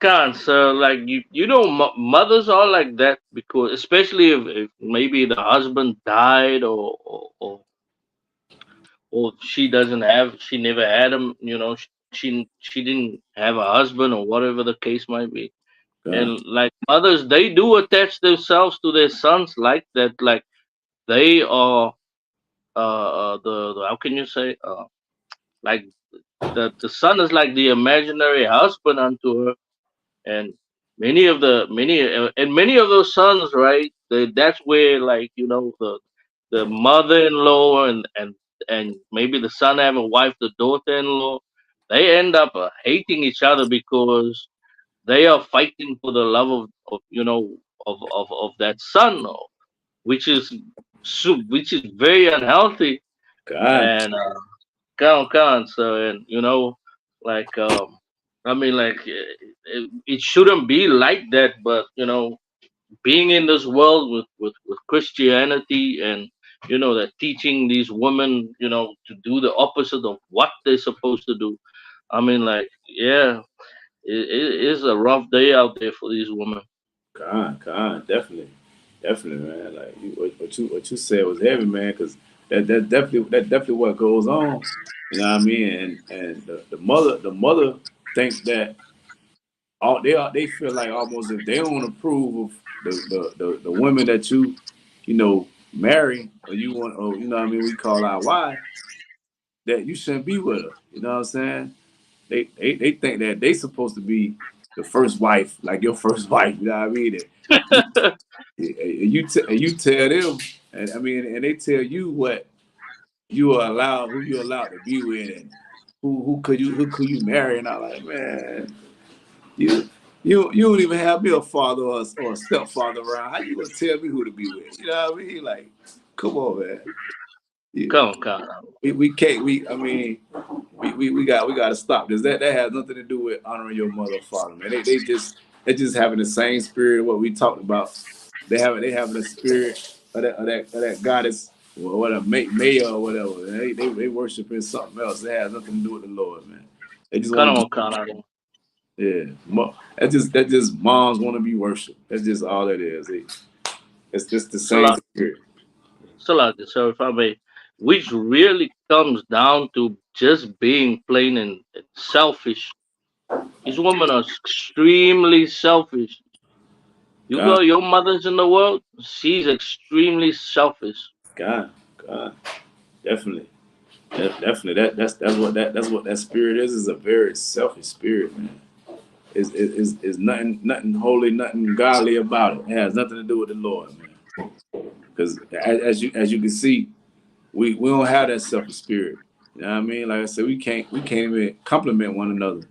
Khan, so like you know, mothers are like that because, especially if maybe the husband died or she never had him, you know, she didn't have a husband or whatever the case might be. And like mothers, they do attach themselves to their sons like that. Like they are the how can you say like the son is like the imaginary husband unto her. And many of those sons, right? That's where, like, you know, the mother-in-law and maybe the son have a wife, the daughter-in-law, they end up hating each other because they are fighting for the love of you know of that son, which is very unhealthy. And so, and you know, like I mean, like it shouldn't be like that, but you know, being in this world with Christianity and you know that teaching these women, you know, to do the opposite of what they're supposed to do. I mean, like, yeah, it is a rough day out there for these women. Definitely, man. Like, what you said was heavy, man, because that definitely what goes on. You know what I mean? And the mother thinks that they feel like almost if they don't approve of the women that you know marry, or you want, or you know what I mean, we call our wife, that you shouldn't be with her. You know what I'm saying? They think that they supposed to be the first wife, like your first wife. You know what I mean? And you tell them, and I mean, and they tell you what you are allowed, who you're allowed to be with, and who could you marry? And I'm like, man, you don't even have me a father or a stepfather around. How you gonna tell me who to be with? You know what I mean? Like, come on, man. Come on. We can't. I mean, we got to stop this. That has nothing to do with honoring your mother or father, man. They just having the same spirit of what we talked about. They having the spirit of that goddess or whatever, Maya or whatever. They worshiping something else. That has nothing to do with the Lord, man. They just want to. Yeah, that just moms want to be worshipped. That's just all it is. It's just the same spirit. So if I may, which really comes down to just being plain and selfish. These women are extremely selfish. You got your mothers in the world, she's extremely selfish. God, definitely. That's what that spirit is a very selfish spirit, man. Is nothing holy, nothing godly about it. It has nothing to do with the Lord, man. Because as you can see, we don't have that selfish spirit. You know what I mean? Like I said, we can't even compliment one another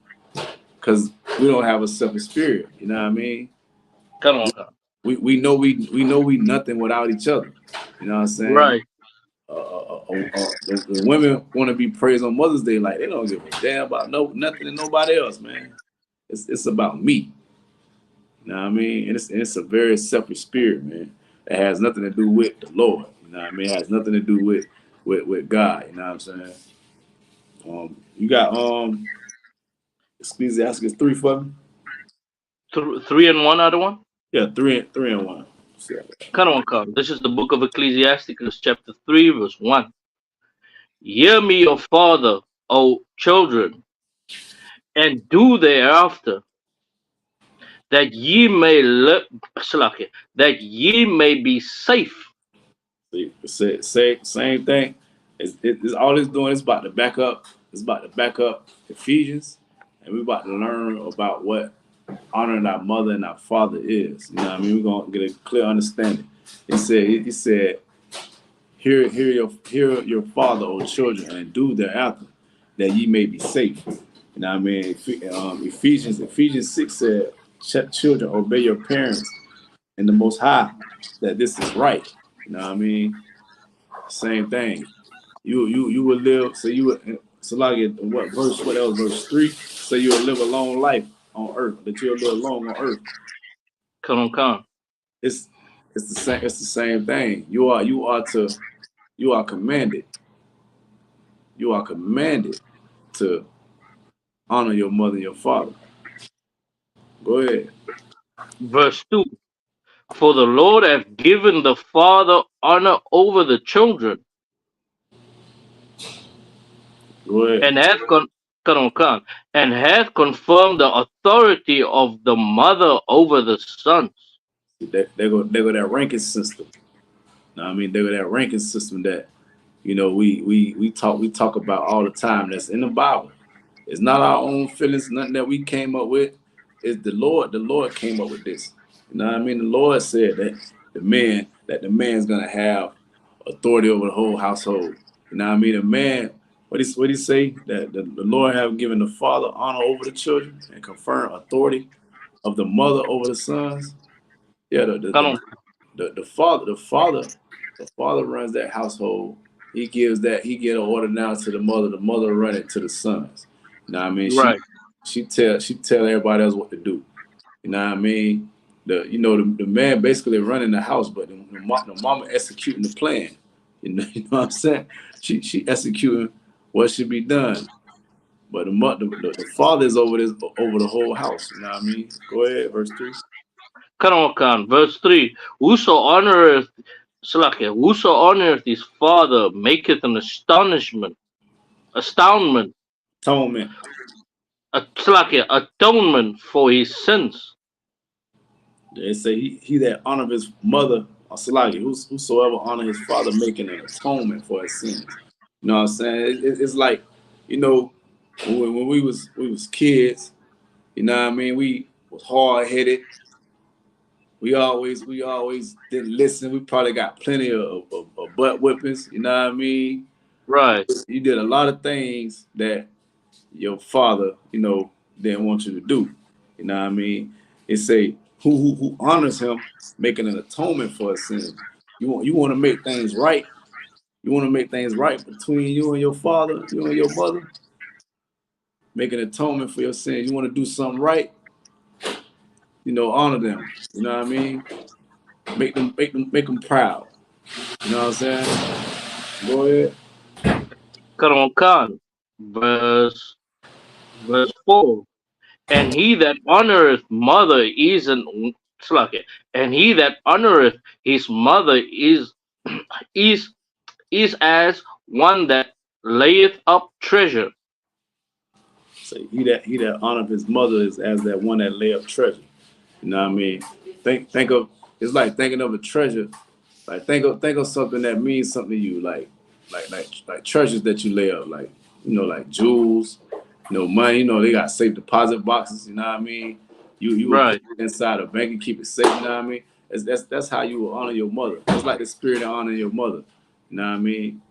because we don't have a selfish spirit. You know what I mean? Come on. We know we nothing without each other. You know what I'm saying? Right. The women want to be praised on Mother's Day, like they don't give a damn about nothing and nobody else, man. It's about me. You know what I mean? And it's a very selfish spirit, man. It has nothing to do with the Lord. You know what I mean? It has nothing to do with God. You know what I'm saying? You got Ecclesiastes 3 for me. 3 and 1 other one? Yeah, 3 and 1. Come on. This is the book of Ecclesiastes, chapter 3, verse 1. Hear me, your father, O children, and do thereafter, that ye may live, that ye may be safe. Same thing. It's all it's doing is about to back up. It's about to back up Ephesians, and we're about to learn about what honoring our mother and our father is. You know what I mean? We're gonna get a clear understanding. He said, hear your father, O children, and do thereafter, that ye may be safe. You know what I mean? Ephesians 6 said, children, obey your parents in the Most High, that this is right. You know what I mean? Same thing. You will live. So you would. So like what else? Verse 3. So you will live a long life on earth. That you'll live long on earth. Come. It's the same. It's the same thing. You are commanded. You are commanded to honor your mother and your father. Go ahead. Verse 2. For the Lord hath given the father honor over the children. Go ahead. And hath confirmed the authority of the mother over the sons. They go that ranking system. Now, I mean, they go that ranking system that, you know, we talk about all the time. That's in the Bible. It's not our own feelings, nothing that we came up with. It's the Lord. The Lord came up with this. You know what I mean? The Lord said that the man's gonna have authority over the whole household. You know what I mean? The man, what he say? That the Lord have given the father honor over the children and confirm authority of the mother over the sons. Yeah, the father runs that household. He get an order now to the mother run it to the sons. You know what I mean? Right. She tell everybody else what to do. You know what I mean? The man basically running the house, but the mama executing the plan. You know what I'm saying? She executing what should be done. But the father is over the whole house. You know what I mean? Go ahead, verse 3. Verse 3. Whoso honoreth his father maketh an astoundment. Atonement for his sins. They say he that honor his mother whosoever honor his father, making an atonement for his sins. You know what I'm saying? It's like, you know, when we was kids, you know what I mean? We was hard headed. We always didn't listen. We probably got plenty of butt whippings. You know what I mean? Right. You did a lot of things that your father, you know, didn't want you to do. You know what I mean? It say who honors him, making an atonement for his sin. You want to make things right. You want to make things right between you and your father, you and your mother. Make an atonement for your sins. You want to do something right. You know, honor them. You know what I mean? Make them proud. You know what I'm saying? Go ahead. Khan, verse 4. And he that honoreth mother is and he that honoreth his mother is is as one that layeth up treasure. So he that honoreth his mother is as that one that lay up treasure. You know what I mean? Think of, it's like thinking of a treasure. Like think of something that means something to you, like treasures that you lay up, like, you know, like jewels, you know, money. You know, they got safe deposit boxes. You know what I mean? You would put it inside a bank and keep it safe. You know what I mean? That's how you will honor your mother. It's like the spirit of honoring your mother. You know what I mean?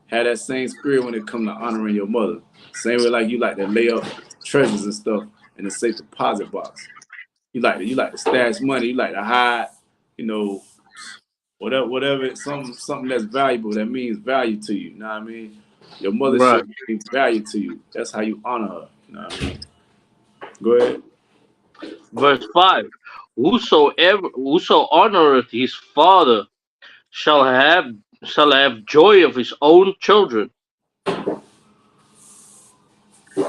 Have that same spirit when it comes to honoring your mother. Same way like you like to lay up treasures and stuff in a safe deposit box. You like to stash money. You like to hide, you know, whatever, something that's valuable, that means value to you. You know what I mean? Your mother should mean value to you. That's how you honor her. You know what I mean? Go ahead. Verse 5. Whoso honoreth his father shall have joy of his own children.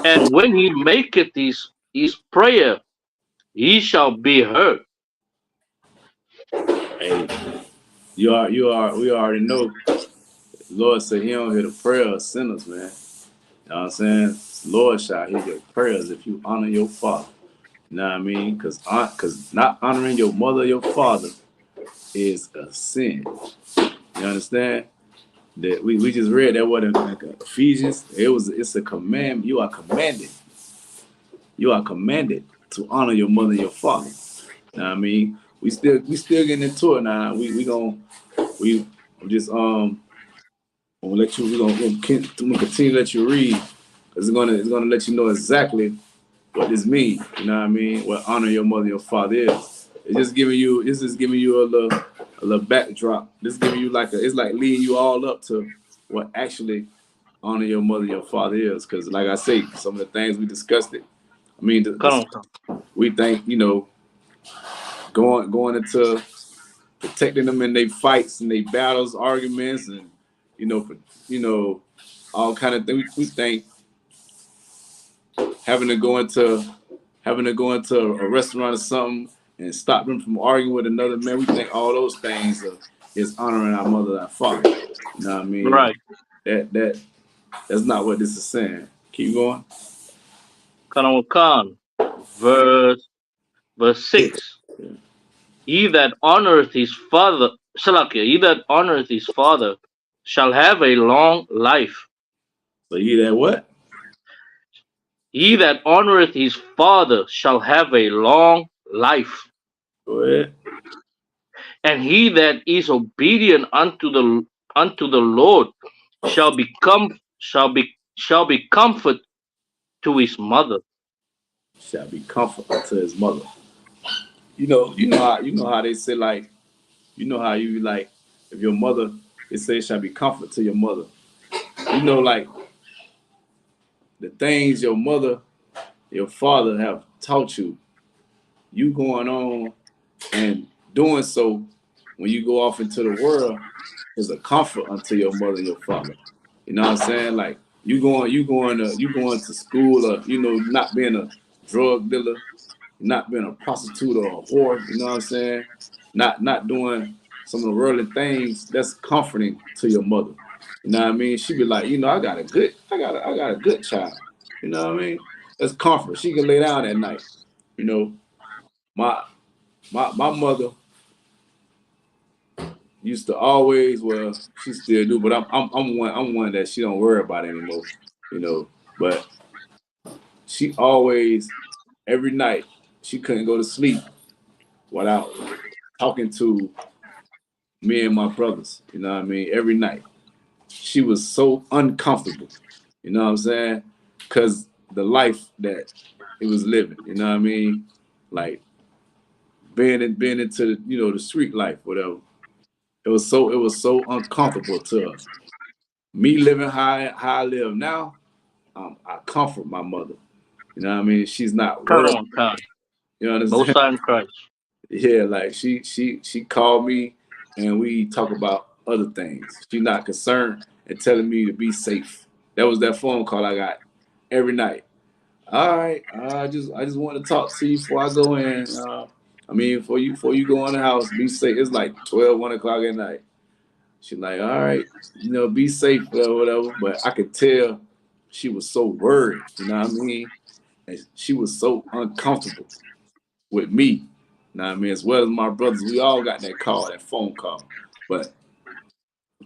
And when he maketh his prayer, he shall be heard. Hey, we already know. The Lord said he don't hear the prayer of sinners, man. You know what I'm saying? The Lord shall hear your prayers if you honor your father. You know what I mean? Because not honoring your mother or your father is a sin. You understand? That we just read that what in like Ephesians. It's a command. You are commanded to honor your mother and your father. You know what I mean? We still getting into it now. I'm gonna let you. We're gonna continue to let you read, because it's gonna let you know exactly what this means. You know what I mean? What honor your mother and your father is. It's just giving you a little backdrop. This is giving you it's like leading you all up to what actually honor your mother and your father is. Because like I say, some of the things we discussed it. I mean, we think, you know, going into protecting them in their fights and their battles, arguments, and you know, all kind of things. We think having to go into a restaurant or something and stop them from arguing with another man. We think all those things is honoring our mother and our father. You know what I mean? Right. That's not what this is saying. Keep going. Khan, verse 6. He that honoreth his father, shall have a long life. So he that what? He that honoreth his father shall have a long life. Go ahead. And he that is obedient unto the Lord shall be comfort to his mother. Shall be comfort to his mother. You know how they say, like, you know how you like, if your mother, it says shall be comfort to your mother. You know, like the things your mother, your father have taught you, you going on and doing so when you go off into the world is a comfort unto your mother and your father. You know what I'm saying? Like you going to school, or not being a drug dealer, not being a prostitute or a whore. You know what I'm saying? Not doing some of the worldly things. That's comforting to your mother. You know what I mean? She be like, I got a good child. You know what I mean? That's comfort. She can lay down at night. My mother used to always, well, she still do, but I'm one that she don't worry about anymore, you know. But she always, every night, she couldn't go to sleep without talking to me and my brothers. You know what I mean? Every night, she was so uncomfortable. You know what I'm saying? Because the life that it was living. You know what I mean? Like being into the, you know, the street life, whatever. It was so uncomfortable to her. Me living how I live now, I comfort my mother. You know what I mean? She's not Come worried. on, Khan. You understand? Most High in Christ. Yeah, like she called me and we talk about other things. She's not concerned and telling me to be safe. That was that phone call I got every night. All right, I just want to talk to you before I go in. I mean, before you go in the house, be safe. It's like 12, 1 o'clock at night. She's like, all right, you know, be safe, whatever. But I could tell she was so worried, you know what I mean? And she was so uncomfortable with me. You know what I mean? As well as my brothers, we all got that call, that phone call. But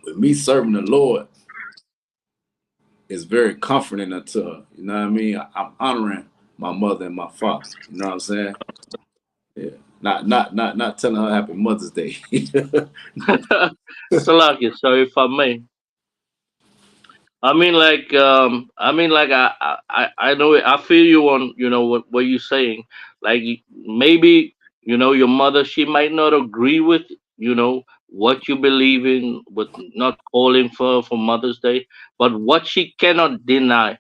with me serving the Lord, it's very comforting unto her. You know what I mean? I'm honoring my mother and my father. You know what I'm saying? Yeah. Not telling her Happy Mother's Day. Salakia, so if I may. I mean, like, I know, I feel you on, you know, what you're saying. Like, maybe, you know, your mother, she might not agree with, you know, what you believe in, with not calling for Mother's Day, but what she cannot deny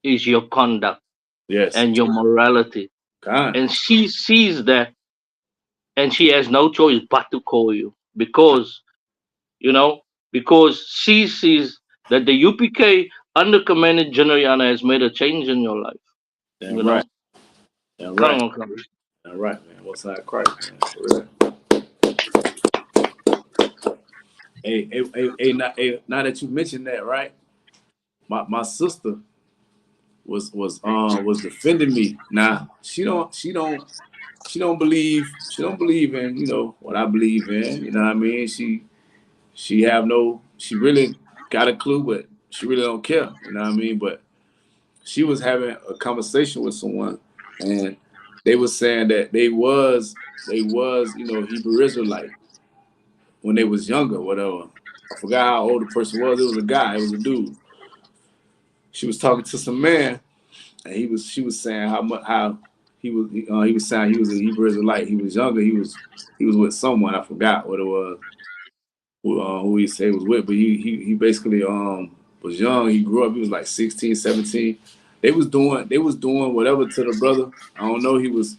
is your conduct Yes. and your morality. God. And she sees that, and she has no choice but to call you because, you know, because she sees that the UPK under Commanding General Yahanna has made a change in your life. Damn You right. know, Damn come right. on, come on. Damn right, man. What's that Christ, man? For real. Now that you mentioned that, right? My sister was defending me. Now she don't believe in, you know, what I believe in. You know what I mean? She really got a clue, but she really don't care. You know what I mean? But she was having a conversation with someone, and they was saying that they was you know, Hebrew Israelite when they was younger, whatever. I forgot how old the person was. It was a guy. It was a dude. She was talking to some man, and she was saying how he was saying he was a Hebrew Israelite. He was younger. He was with someone. I forgot what it was. Who he said he was with, but he basically was young. He grew up. He was like 16, 17. They was doing whatever to the brother. I don't know. It was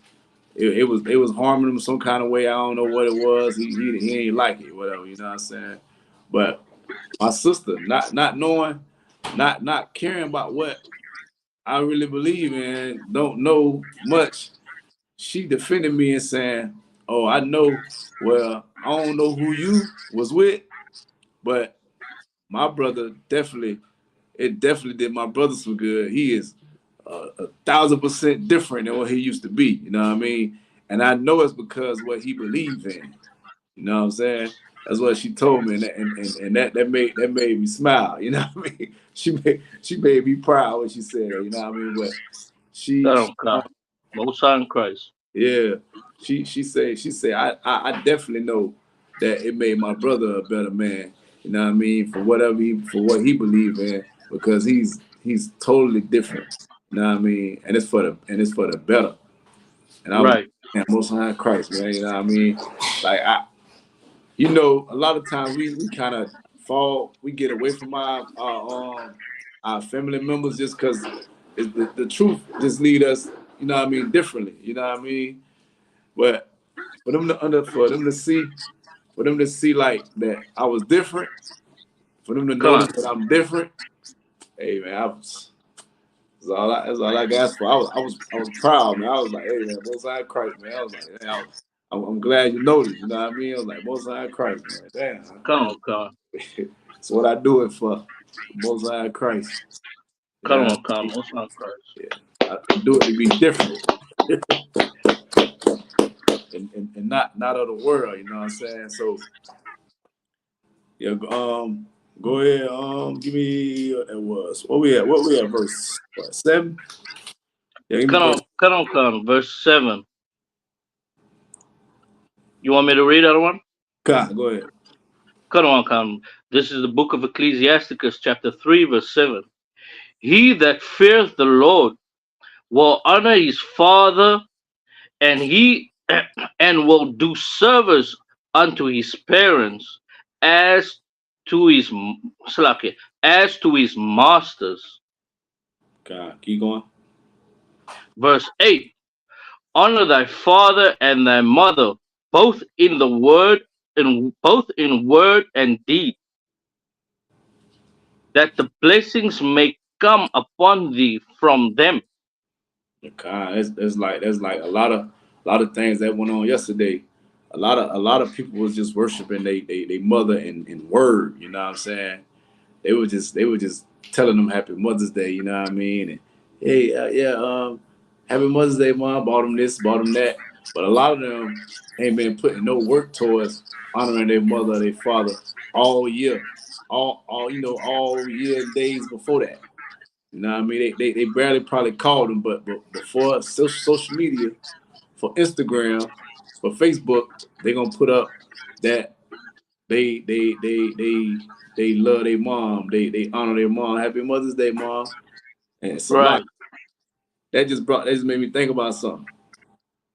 harming him some kind of way. I don't know what it was. He ain't like it, whatever. You know what I'm saying? But my sister, not knowing, not caring about what I really believe in, don't know much. She defended me and saying, "Oh, I know. Well, I don't know who you was with, but my brother definitely did my brother some good. He is 1,000% different than what he used to be. You know what I mean? And I know it's because what he believed in. You know what I'm saying? That's what she told me, and that made me smile. You know what I mean? She made me proud when she said that. You know what I mean? But Come on, come. Most High in Christ. yeah, she said I definitely know that it made my brother a better man. You know what I mean? For what he believed in, because he's totally different. You know what I mean? And it's for the better. And I was Right. like, Most High Christ, man. You know what I mean? Like you know, a lot of times we kind of we get away from our family members just because the truth just lead us, you know what I mean, differently. You know what I mean? But for them to see like that I was different, for them to Come notice on. that I'm different, hey man, that's all I asked for. I was proud, man. I was like, hey man, Most High Christ, man. I was like, hey, I'm glad you noticed. You know what I mean? I was like, Most High Christ, man. Damn. Come on, come. That's what I do it for. Most High Christ. Come Yeah, on, come. Most High in Christ. yeah. I do it to be different. and not of the world, you know what I'm saying? So Yeah, go ahead. Give me it was what we at? What we at? Verse 7? Yeah, give me verse. Verse 7. You want me to read that one? Go ahead. This is the book of Ecclesiasticus, chapter 3, verse 7. He that feareth the Lord will honor his father, and he and will do service unto his parents as to his masters. God, keep going. Verse 8. Honor thy father and thy mother, both in word and deed, that the blessings may come upon thee from them. God, that's like a lot of things that went on yesterday. A lot of people was just worshiping they mother in word. You know what I'm saying? They were just telling them Happy Mother's Day. You know what I mean? And hey, Happy Mother's Day, Mom. Bought them this, bought them that. But a lot of them ain't been putting no work towards honoring their mother, their father all year, all year and days before that. You know what I mean? They barely probably called them, but before social media, for Instagram, for Facebook, they're gonna put up that they love their mom, they honor their mom. Happy Mother's Day, Mom. And it's a lot. That just made me think about something.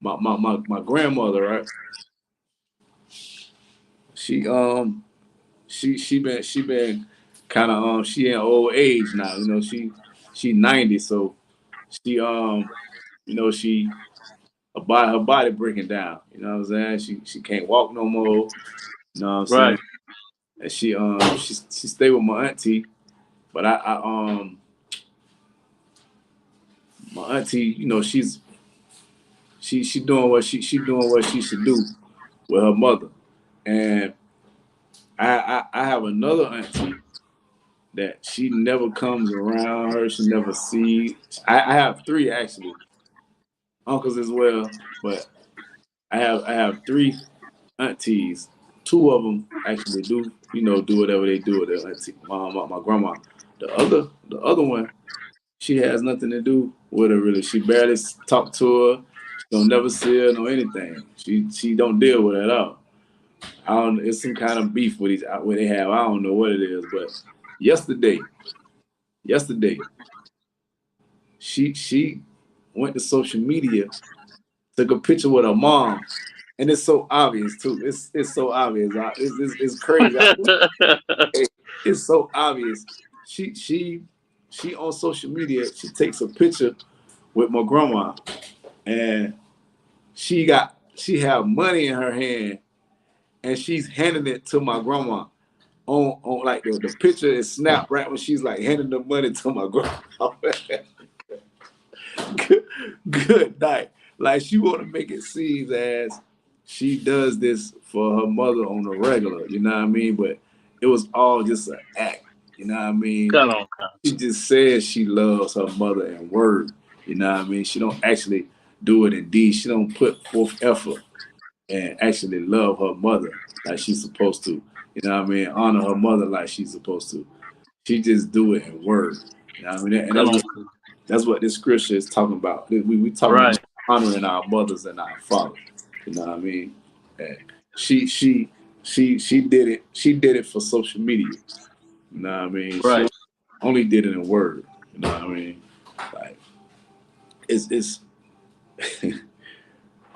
My grandmother, right? She been kind of she in old age now. You know, she 90, so she she her body breaking down. You know what I'm saying? She can't walk no more. You know what I'm saying? And she stay with my auntie, but I my auntie, you know, she doing what she should do with her mother. And I have another auntie that she never comes around her, she never sees. I have 3 actually, uncles as well, but I have 3 aunties. 2 of them actually do whatever they do with their auntie, my grandma. The other one, she has nothing to do with her really. She barely talk to her. She don't never see her, no anything. She don't deal with her at all. It's some kind of beef with what they have. I don't know what it is, but yesterday, she went to social media, took a picture with her mom, and it's so obvious too. It's so obvious. It's crazy. It's so obvious. She on social media. She takes a picture with my grandma, and she have money in her hand, and she's handing it to my grandma. On like the picture is snapped right when she's like handing the money to my grandma. Good night. Like she want to make it seem as she does this for her mother on the regular, you know what I mean? But it was all just an act, you know what I mean? She just says she loves her mother in word, you know what I mean? She don't actually do it in deed. She don't put forth effort and actually love her mother like she's supposed to, you know what I mean? Honor her mother like she's supposed to. She just do it in word, you know what I mean? And that's what this scripture is talking about. We talking about honoring our mothers and our fathers. You know what I mean? And she did it. She did it for social media. You know what I mean? She only did it in word. You know what I mean? Like it's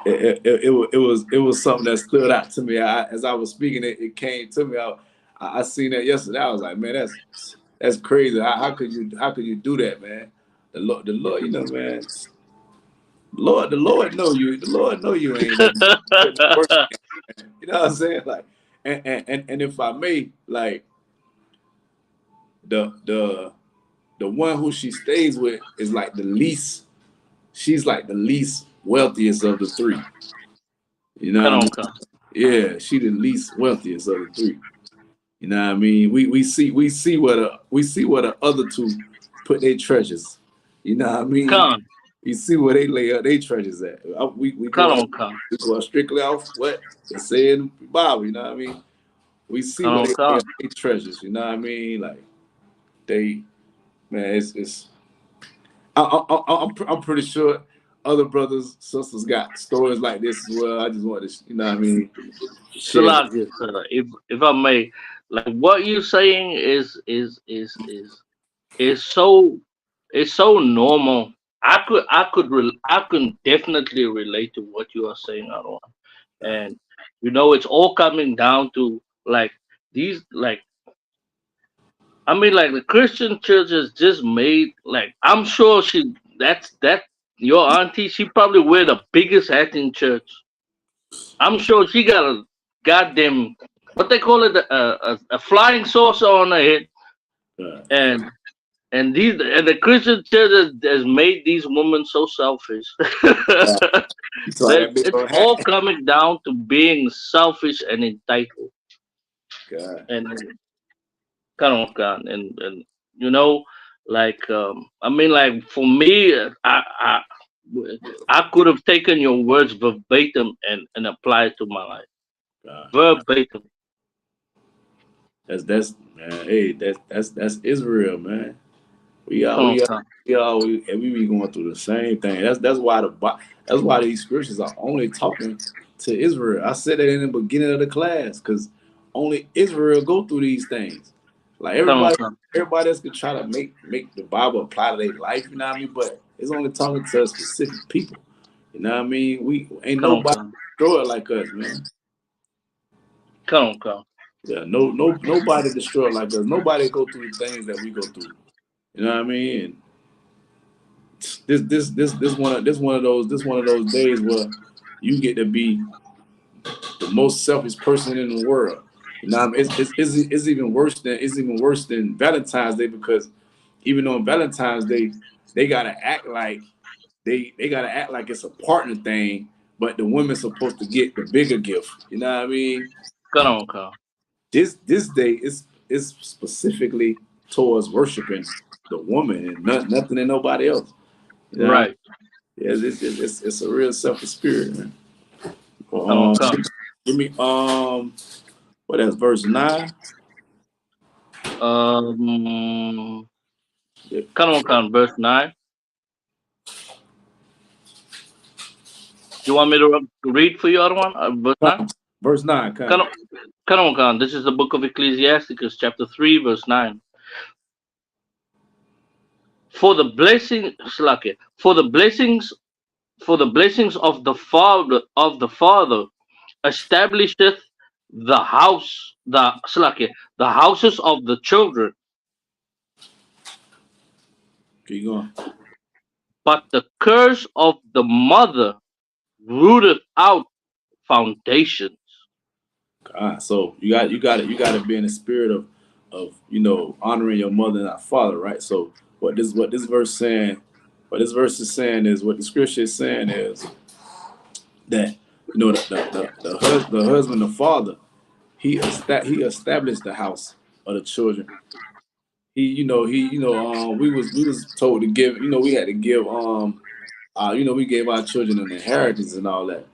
it was something that stood out to me. As I was speaking, it came to me. I seen that yesterday. I was like, man, that's crazy. How could you do that, man? The Lord, you know, man. The Lord know you. The Lord know you ain't nothing. You know what I'm saying? Like, and if I may, like, the one who she stays with is like the least. She's like the least wealthiest of the 3. You know what I mean? Yeah, she the least wealthiest of the 3. You know what I mean? We see where the other 2 put their treasures. You know what I mean? You see where they lay up their treasures at. We go strictly off what they say in the Bible. You know what I mean? We see Come what on, come. they treasures. You know what I mean? Like they, man, it's. I'm pretty sure other brothers, sisters got stories like this as well. I just want to, you know what I mean? Share. Salakia, if I may, like what you're saying is so normal. I could definitely relate to what you are saying, Arwan. And it's all coming down to like these like I mean like the Christian church has just made like I'm sure that your auntie, she probably wear the biggest hat in church. I'm sure she got a goddamn what they call it a flying saucer on her head, and the Christian church has made these women so selfish. It's all coming down to being selfish and entitled. God. And and like I mean like for me, I could have taken your words verbatim and applied it to my life. God. Verbatim. That's man. Hey, that's Israel, man. We be going through the same thing. That's why these scriptures are only talking to Israel. I said that in the beginning of the class because only Israel go through these things. Like everybody else could try to make the Bible apply to their life. You know what I mean? But it's only talking to specific people. You know what I mean? We ain't nobody destroyed like us, man. Come. Yeah, nobody destroyed like us. Nobody go through the things that we go through. You know what I mean? And this one of those days where you get to be the most selfish person in the world. You know, what I mean? It's even worse than Valentine's Day because even on Valentine's Day they gotta act like it's a partner thing, but the woman's supposed to get the bigger gift. You know what I mean? Come. This day is specifically towards worshiping the woman and nothing and nobody else. You know? Right. Yeah, it's a real selfish spirit, man. Give me what else? Verse 9. Come on, verse 9. You want me to read for you, other one? Verse 9? Verse 9. Come on. This is the book of Ecclesiasticus, chapter 3, verse 9. For the blessings of the father establisheth the houses of the children. Keep going. But the curse of the mother rooteth out foundations. So you got to be in the spirit of honoring your mother and our father, right? So what this verse is saying what the scripture is saying is that the husband, the father, he established the house of the children. We was told to give, we had to give we gave our children an inheritance and all that.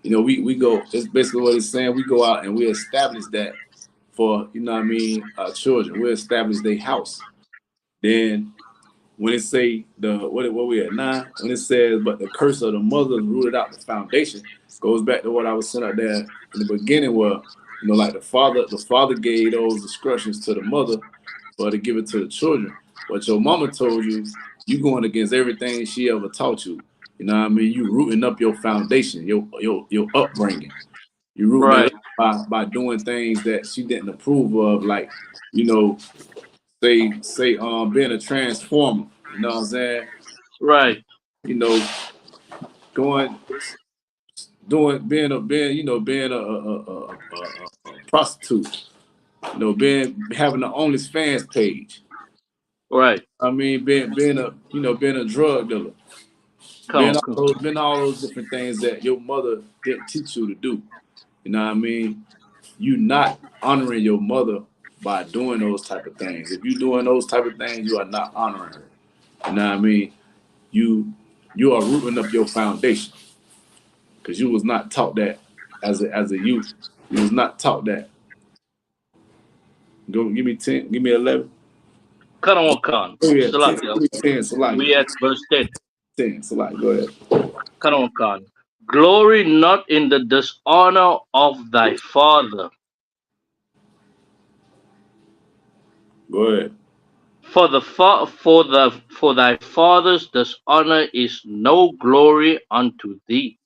We go, it's basically what it's saying. We go out and we establish that for, our children. We establish their house. Then when it say what we at 9, when it says, but the curse of the mother rooted out the foundation, goes back to what I was saying out there in the beginning where, like the father gave those instructions to the mother for to give it to the children. But your mama told you going against everything she ever taught you. You know what I mean? You rooting up your foundation, your upbringing. You rooting it up by doing things that she didn't approve of, like, say being a transformer. You know what I'm saying? Right. Being a prostitute. Having the OnlyFans page. Right. I mean, being a drug dealer. Been all those different things that your mother didn't teach you to do. You know what I mean? You not honoring your mother by doing those type of things. If you're doing those type of things, you are not honoring her. You know what I mean? You are rooting up your foundation because you was not taught that as a youth. You was not taught that. Go give me 10. Give me 11. Khan. Oh yeah, 10. Salakia. 10. Salaki. We at verse 10. 10. Salaki. Go ahead. Khan. Glory not in the dishonor of thy father. Go ahead. For thy father's dishonor is no glory unto thee.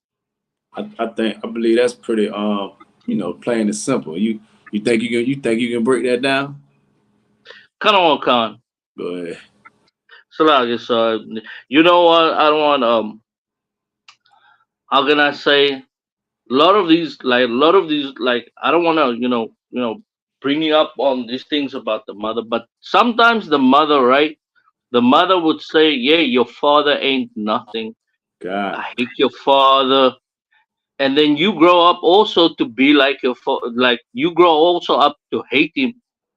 I believe that's pretty plain and simple. You think you can break that down? Khan. Go ahead. So you know what? I don't want how can I say a lot of these I don't want to bringing up on these things about the mother, but sometimes the mother, right? The mother would say, "Yeah, your father ain't nothing. God. I hate your father." And then you grow up also to be like your father. Like you grow also up to hate him,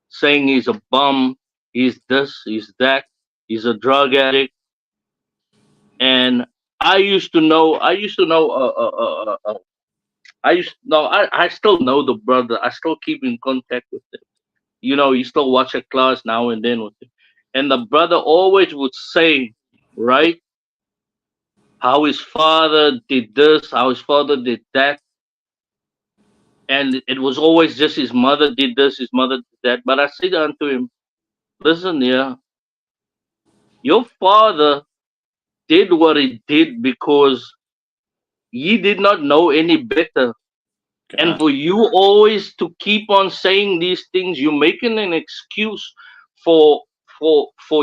saying he's a bum, he's this, he's that, he's a drug addict. And I used to know I still know the brother. I still keep in contact with him. You still watch a class now and then with him. And the brother always would say, right, how his father did this, how his father did that. And it was always just his mother did this, his mother did that. But I said unto him, listen here, your father did what he did because he did not know any better. And God. for you always to keep on saying these things, you're making an excuse for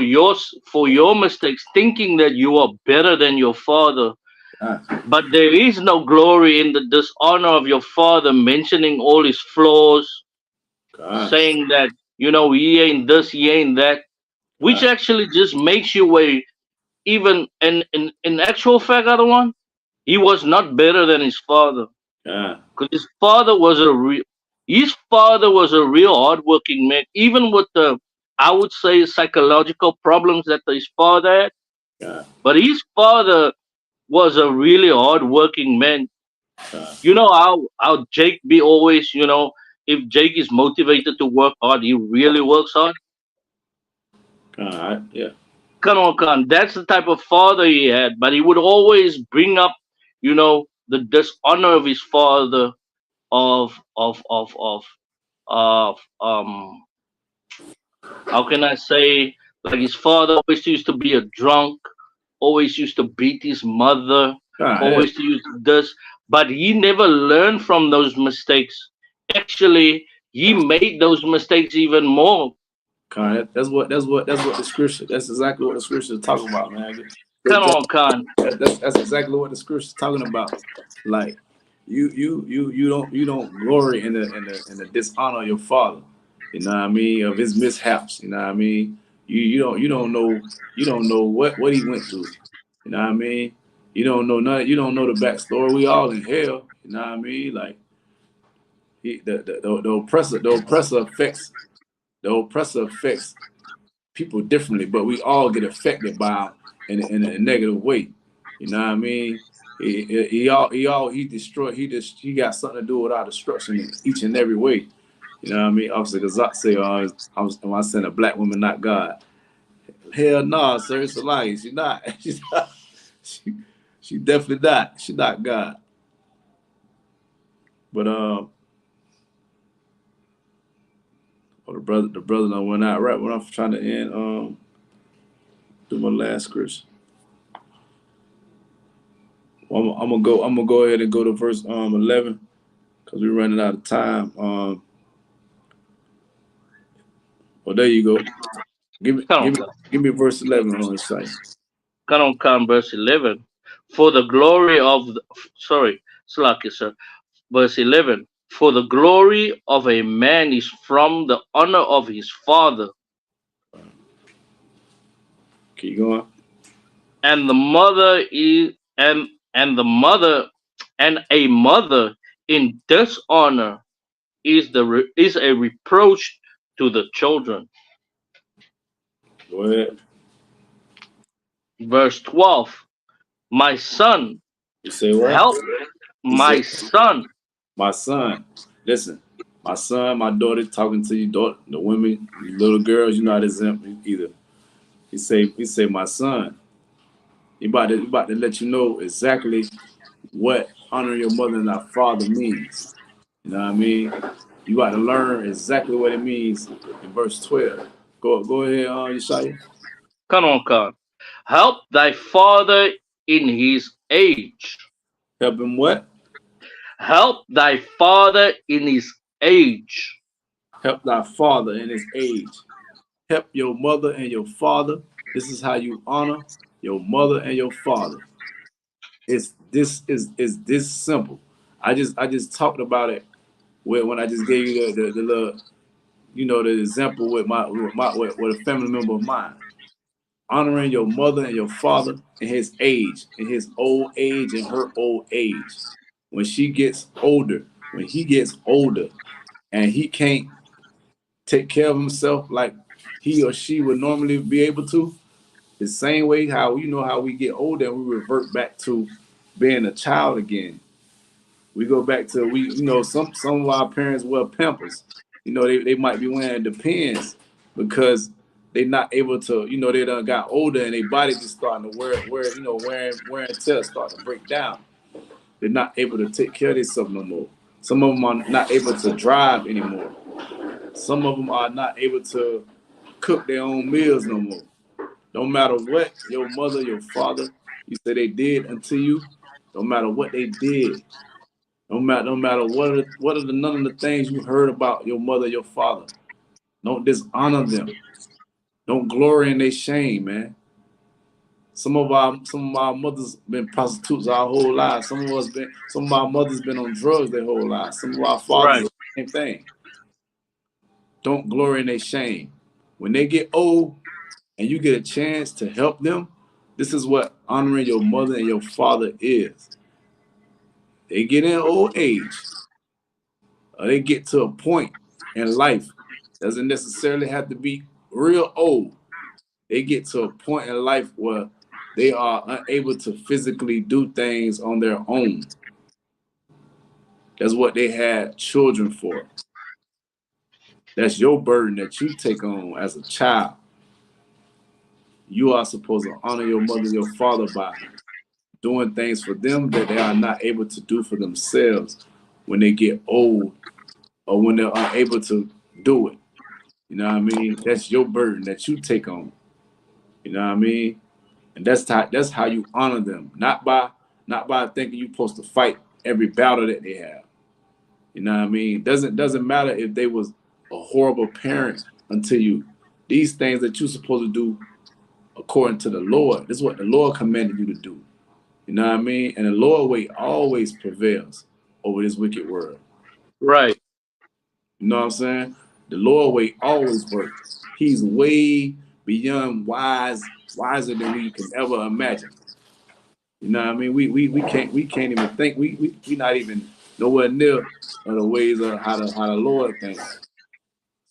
your mistakes, thinking that you are better than your father. God. But there is no glory in the dishonor of your father, mentioning all his flaws, God. saying that he ain't this, he ain't that, which God. actually just makes you a even in actual fact, other one, he was not better than his father. God. Because his father was a real hardworking man, even with the, I would say, psychological problems that his father had. God. But his father was a really hardworking man. God. You know how Jake be always, if Jake is motivated to work hard, he really works hard. God. Yeah. Khan. That's the type of father he had. But he would always bring up, the dishonor of his father, of how can I say, like his father always used to be a drunk, always used to beat his mother, God. Yeah. always used this, but he never learned from those mistakes. Actually, he made those mistakes even more. God. That's what the scripture. That's exactly what the scripture is talking about, man. Khan. That's exactly what the scripture is talking about. Like you don't glory in the dishonor of your father. You know what I mean? Of his mishaps. You know what I mean? You don't know what he went through. You know what I mean? You don't know none. You don't know the backstory. We all in hell. You know what I mean? Like the oppressor affects people differently, but we all get affected by in a negative way. You know what I mean? He destroyed. He got something to do with our destruction in each and every way. You know what I mean? Obviously, Gazak say, I sent a black woman, not God. Hell no, sir. It's a lie. She's not. She's not. She definitely not. She's not God. But the brother done went out right when I'm trying to end do my last scripture. Well, I'm gonna go ahead and go to verse 11 because we're running out of time. Well, there you go. Give me verse 11 on the site. Khan, verse 11. For the glory of Slaki, sir. Verse 11. For the glory of a man is from the honor of his father, Keep going. and the mother is and the mother and a mother in dishonor is a reproach to the children. Go ahead. Verse 12. My son, You say what? help He my said, son. my son. Listen. My son, my daughter talking to you, daughter, the women, you little girls, you're not exempt either. He say, my son, he about to let you know exactly what honoring your mother and our father means. You know what I mean? You got to learn exactly what it means in verse 12. Go ahead, Yeshaya. Come on, Khan. Help thy father in his age. Help him what? Help thy father in his age. Help thy father in his age. Help your mother and your father. This is how you honor your mother and your father. It's this simple. I just talked about it when I just gave you the little, the example with with a family member of mine. Honoring your mother and your father in his age, in his old age and her old age. When she gets older, when he gets older, and he can't take care of himself like he or she would normally be able to, the same way how how we get older and we revert back to being a child again. We go back to some of our parents wear Pampers. They might be wearing Depends because they're not able to, they done got older and their body just starting to wear and tear, starting to break down. They're not able to take care of themselves no more. Some of them are not able to drive anymore. Some of them are not able to cook their own meals no more. No matter what your mother, your father, you say they did unto you, no matter what they did, no matter what are none of the things you heard about your mother, your father, don't dishonor them. Don't glory in their shame, man. Some of our mothers been prostitutes our whole lives. Some of our mothers been on drugs their whole lives. Some of our fathers, the same thing. Don't glory in their shame. When they get old and you get a chance to help them, this is what honoring your mother and your father is. They get in old age, or they get to a point in life, doesn't necessarily have to be real old. They get to a point in life where they are unable to physically do things on their own. That's what they had children for. That's your burden that you take on as a child. You are supposed to honor your mother and your father by doing things for them that they are not able to do for themselves when they get old or when they're unable to do it. You know what I mean? That's your burden that you take on. You know what I mean? And that's how you honor them, not by thinking you're supposed to fight every battle that they have. You know what I mean? Doesn't matter if they was a horrible parent until you. These things that you're supposed to do according to the Lord. This is what the Lord commanded you to do. You know what I mean? And the Lord way always prevails over this wicked world. Right. You know what I'm saying? The Lord way always works. He's way beyond wiser than we can ever imagine. You know what I mean? We can't even think. We not even nowhere near the ways of how the Lord thinks.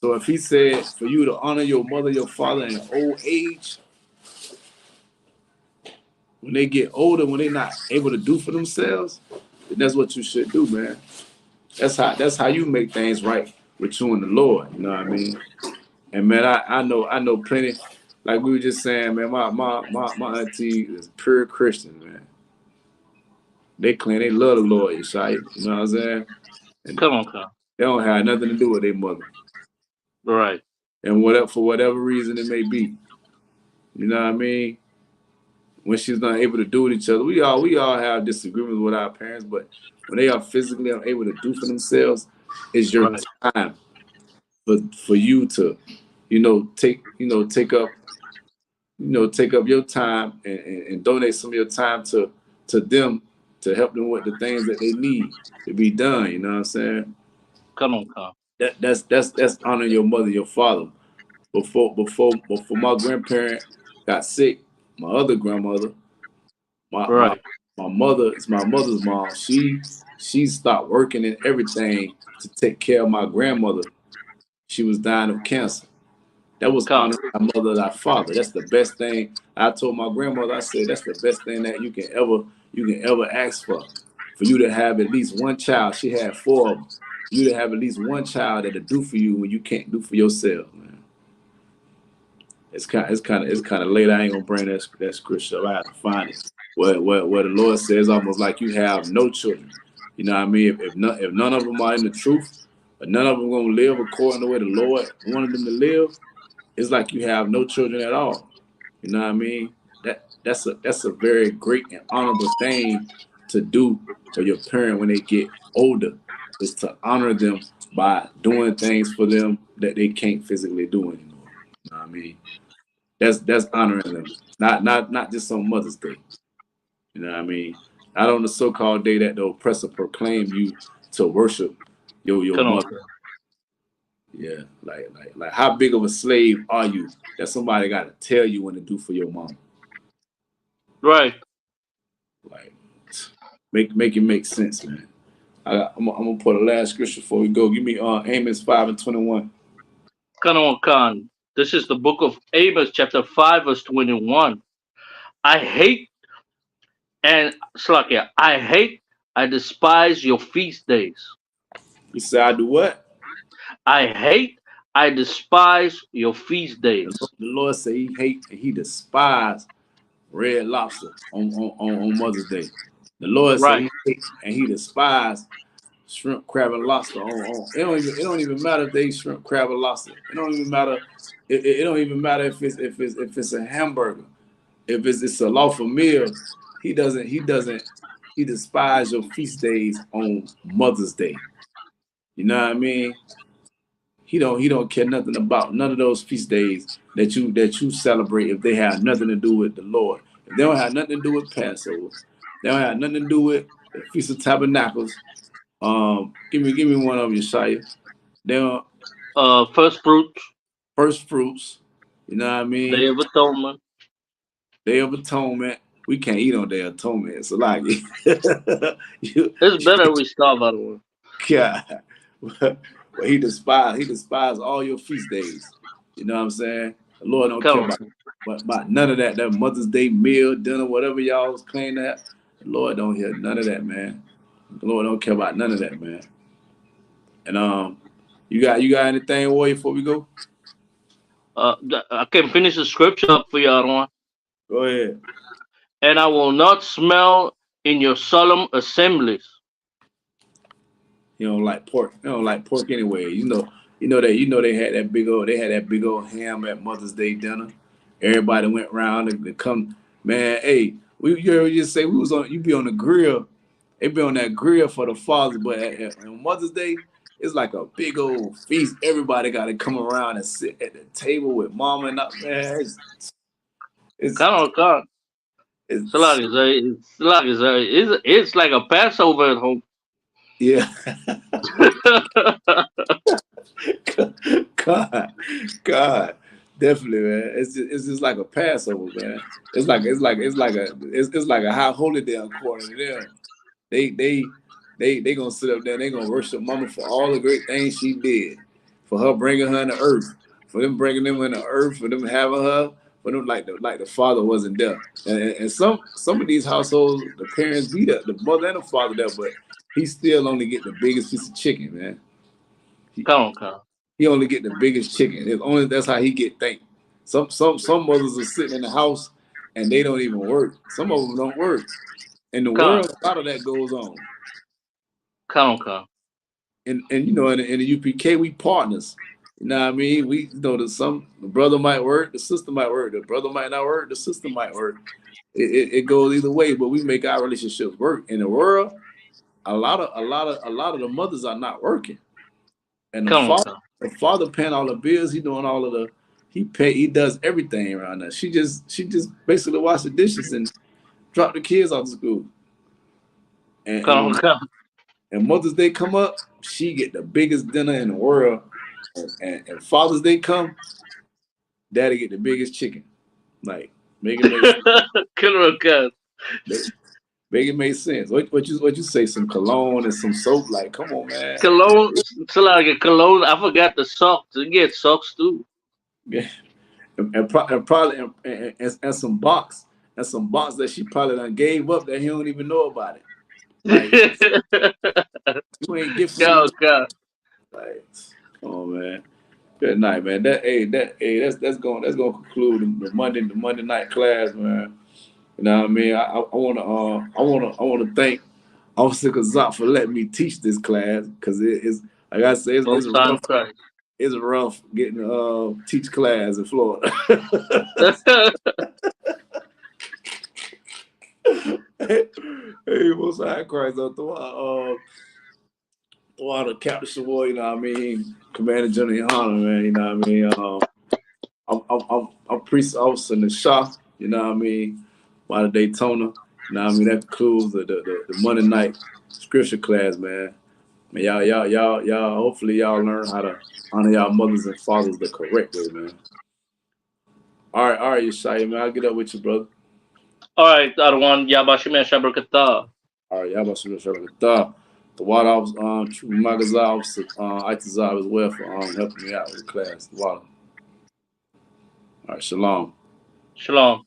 So if he said for you to honor your mother, your father in old age, when they get older, when they're not able to do for themselves, then that's what you should do, man. That's how you make things right with you and the Lord. You know what I mean? And man, I know plenty. Like we were just saying, man, my auntie is pure Christian, man. They claim they love the Lord, you know what I'm saying? And Come on. they don't have nothing to do with their mother. Right. And for whatever reason it may be. You know what I mean? When she's not able to do with each other, we all have disagreements with our parents, but when they are physically unable to do for themselves, it's your time for you to, take up your time and donate some of your time to them to help them with the things that they need to be done. You know what I'm saying? Come on. That's honoring your mother, your father. Before my grandparent got sick, my other grandmother, my mother, it's my mother's mom. She stopped working and everything to take care of my grandmother. She was dying of cancer. That was honoring our mother and our father. That's the best thing. I told my grandmother, I said, that's the best thing that you can ever ask for you to have at least one child. She had 4 of them. you to have at least one child that'll do for you when you can't do for yourself, man. It's kind of late. I ain't gonna bring that scripture up. I have to find it. Where the Lord says almost like you have no children. You know what I mean? If none of them are in the truth, but none of them gonna live according to the way the Lord wanted them to live, it's like you have no children at all. You know what I mean? That's a very great and honorable thing to do for your parent when they get older, is to honor them by doing things for them that they can't physically do anymore. You know what I mean? That's honoring them. Not just on Mother's Day. You know what I mean? Not on the so-called day that the oppressor proclaimed you to worship your mother. Yeah, like how big of a slave are you that somebody got to tell you when to do for your mom? Right. Like, make it make sense, man. I'm gonna put a last scripture before we go. Give me Amos 5:21. Khan. This is the book of Amos, chapter 5, verse 21. I despise your feast days. You say I do what? I despise your feast days. The Lord say he hate and he despise red lobster on Mother's Day. The Lord say he hate and he despise shrimp, crab, and lobster. It don't even matter if they shrimp, crab, or lobster. It don't even matter. It don't even matter if it's a hamburger. If it's a lawful meal, he despises your feast days on Mother's Day. You know what I mean? He don't care nothing about none of those feast days that you celebrate if they have nothing to do with the Lord. If they don't have nothing to do with Passover, they don't have nothing to do with the Feast of Tabernacles. Give me one of them, Yeshaya. They don't. First fruits. First fruits. You know what I mean? Day of Atonement. Day of Atonement. We can't eat on Day of Atonement. So like, it's better we starve out of one. God. But he despised all your feast days. You know what I'm saying? The Lord don't care about none of that. That Mother's Day meal, dinner, whatever y'all was claiming that. The Lord don't hear none of that, man. The Lord don't care about none of that, man. And you got anything, Warrior, before we go? I can finish the scripture up for y'all one. Go ahead. And I will not smell in your solemn assemblies. You don't like pork. You don't like pork anyway. You know they had that big old ham at Mother's Day dinner. Everybody went around and come. Man, hey, you just say you be on the grill. They be on that grill for the fathers, but on Mother's Day, it's like a big old feast. Everybody got to come around and sit at the table with mama and up. Man, it's like a Passover at home. Yeah. God, definitely, man. It's just like a Passover, man. It's like a high holy day according to them. They gonna sit up there and they gonna worship mama for all the great things she did, for her bringing her in the earth, for them bringing them in the earth, for them having her, for them like the father wasn't there. And some of these households, the parents be there, the mother and the father there, but he still only get the biggest piece of chicken, man. He only get the biggest chicken. That's how he get thanked. Some mothers are sitting in the house and they don't even work. Some of them don't work. In the world, a lot of that goes on. And you know, in the UPK, we partners. You know what I mean? We the brother might work, the sister might work, the brother might not work, the sister might work. It goes either way, but we make our relationships work. In the world, a lot of the mothers are not working. And the father paying all the bills, he doing all of he does everything around us. She just basically wash the dishes and drop the kids off to school. And Mother's Day come up, she get the biggest dinner in the world. And Father's Day come, Daddy get the biggest chicken. Like, make it make sense. What you say? Some cologne and some soap? Like, come on, man. Cologne. I forgot the socks. You get socks too. Yeah, and probably some box that she probably done gave up that he don't even know about it. Like, You ain't gifted. Go, go. Like, come on, man. Good night, man. That's gonna conclude the Monday night class, man. You know what I mean? I wanna thank Officer Kazak for letting me teach this class, because it's like I said, it's rough getting teach class in Florida. Hey, Most High Christ, throw out the Captain Savoy, you know what I mean? Commanding General Yahanna, man, you know what I mean? I'm priest officer in the Shah, you know what I mean? By the Daytona, you know what I mean? That concludes the Monday night scripture class, man. Man, y'all, hopefully y'all learn how to honor y'all mothers and fathers the correct way, man. All right, Yeshaya, man. I'll get up with you, brother. All right, Arwan, Yabashim Shabrakata. All right, Yabashim Shabrakata. The water officer, True Magazine officer, ITAZAB as well for helping me out with the class. The water. All right, shalom. Shalom.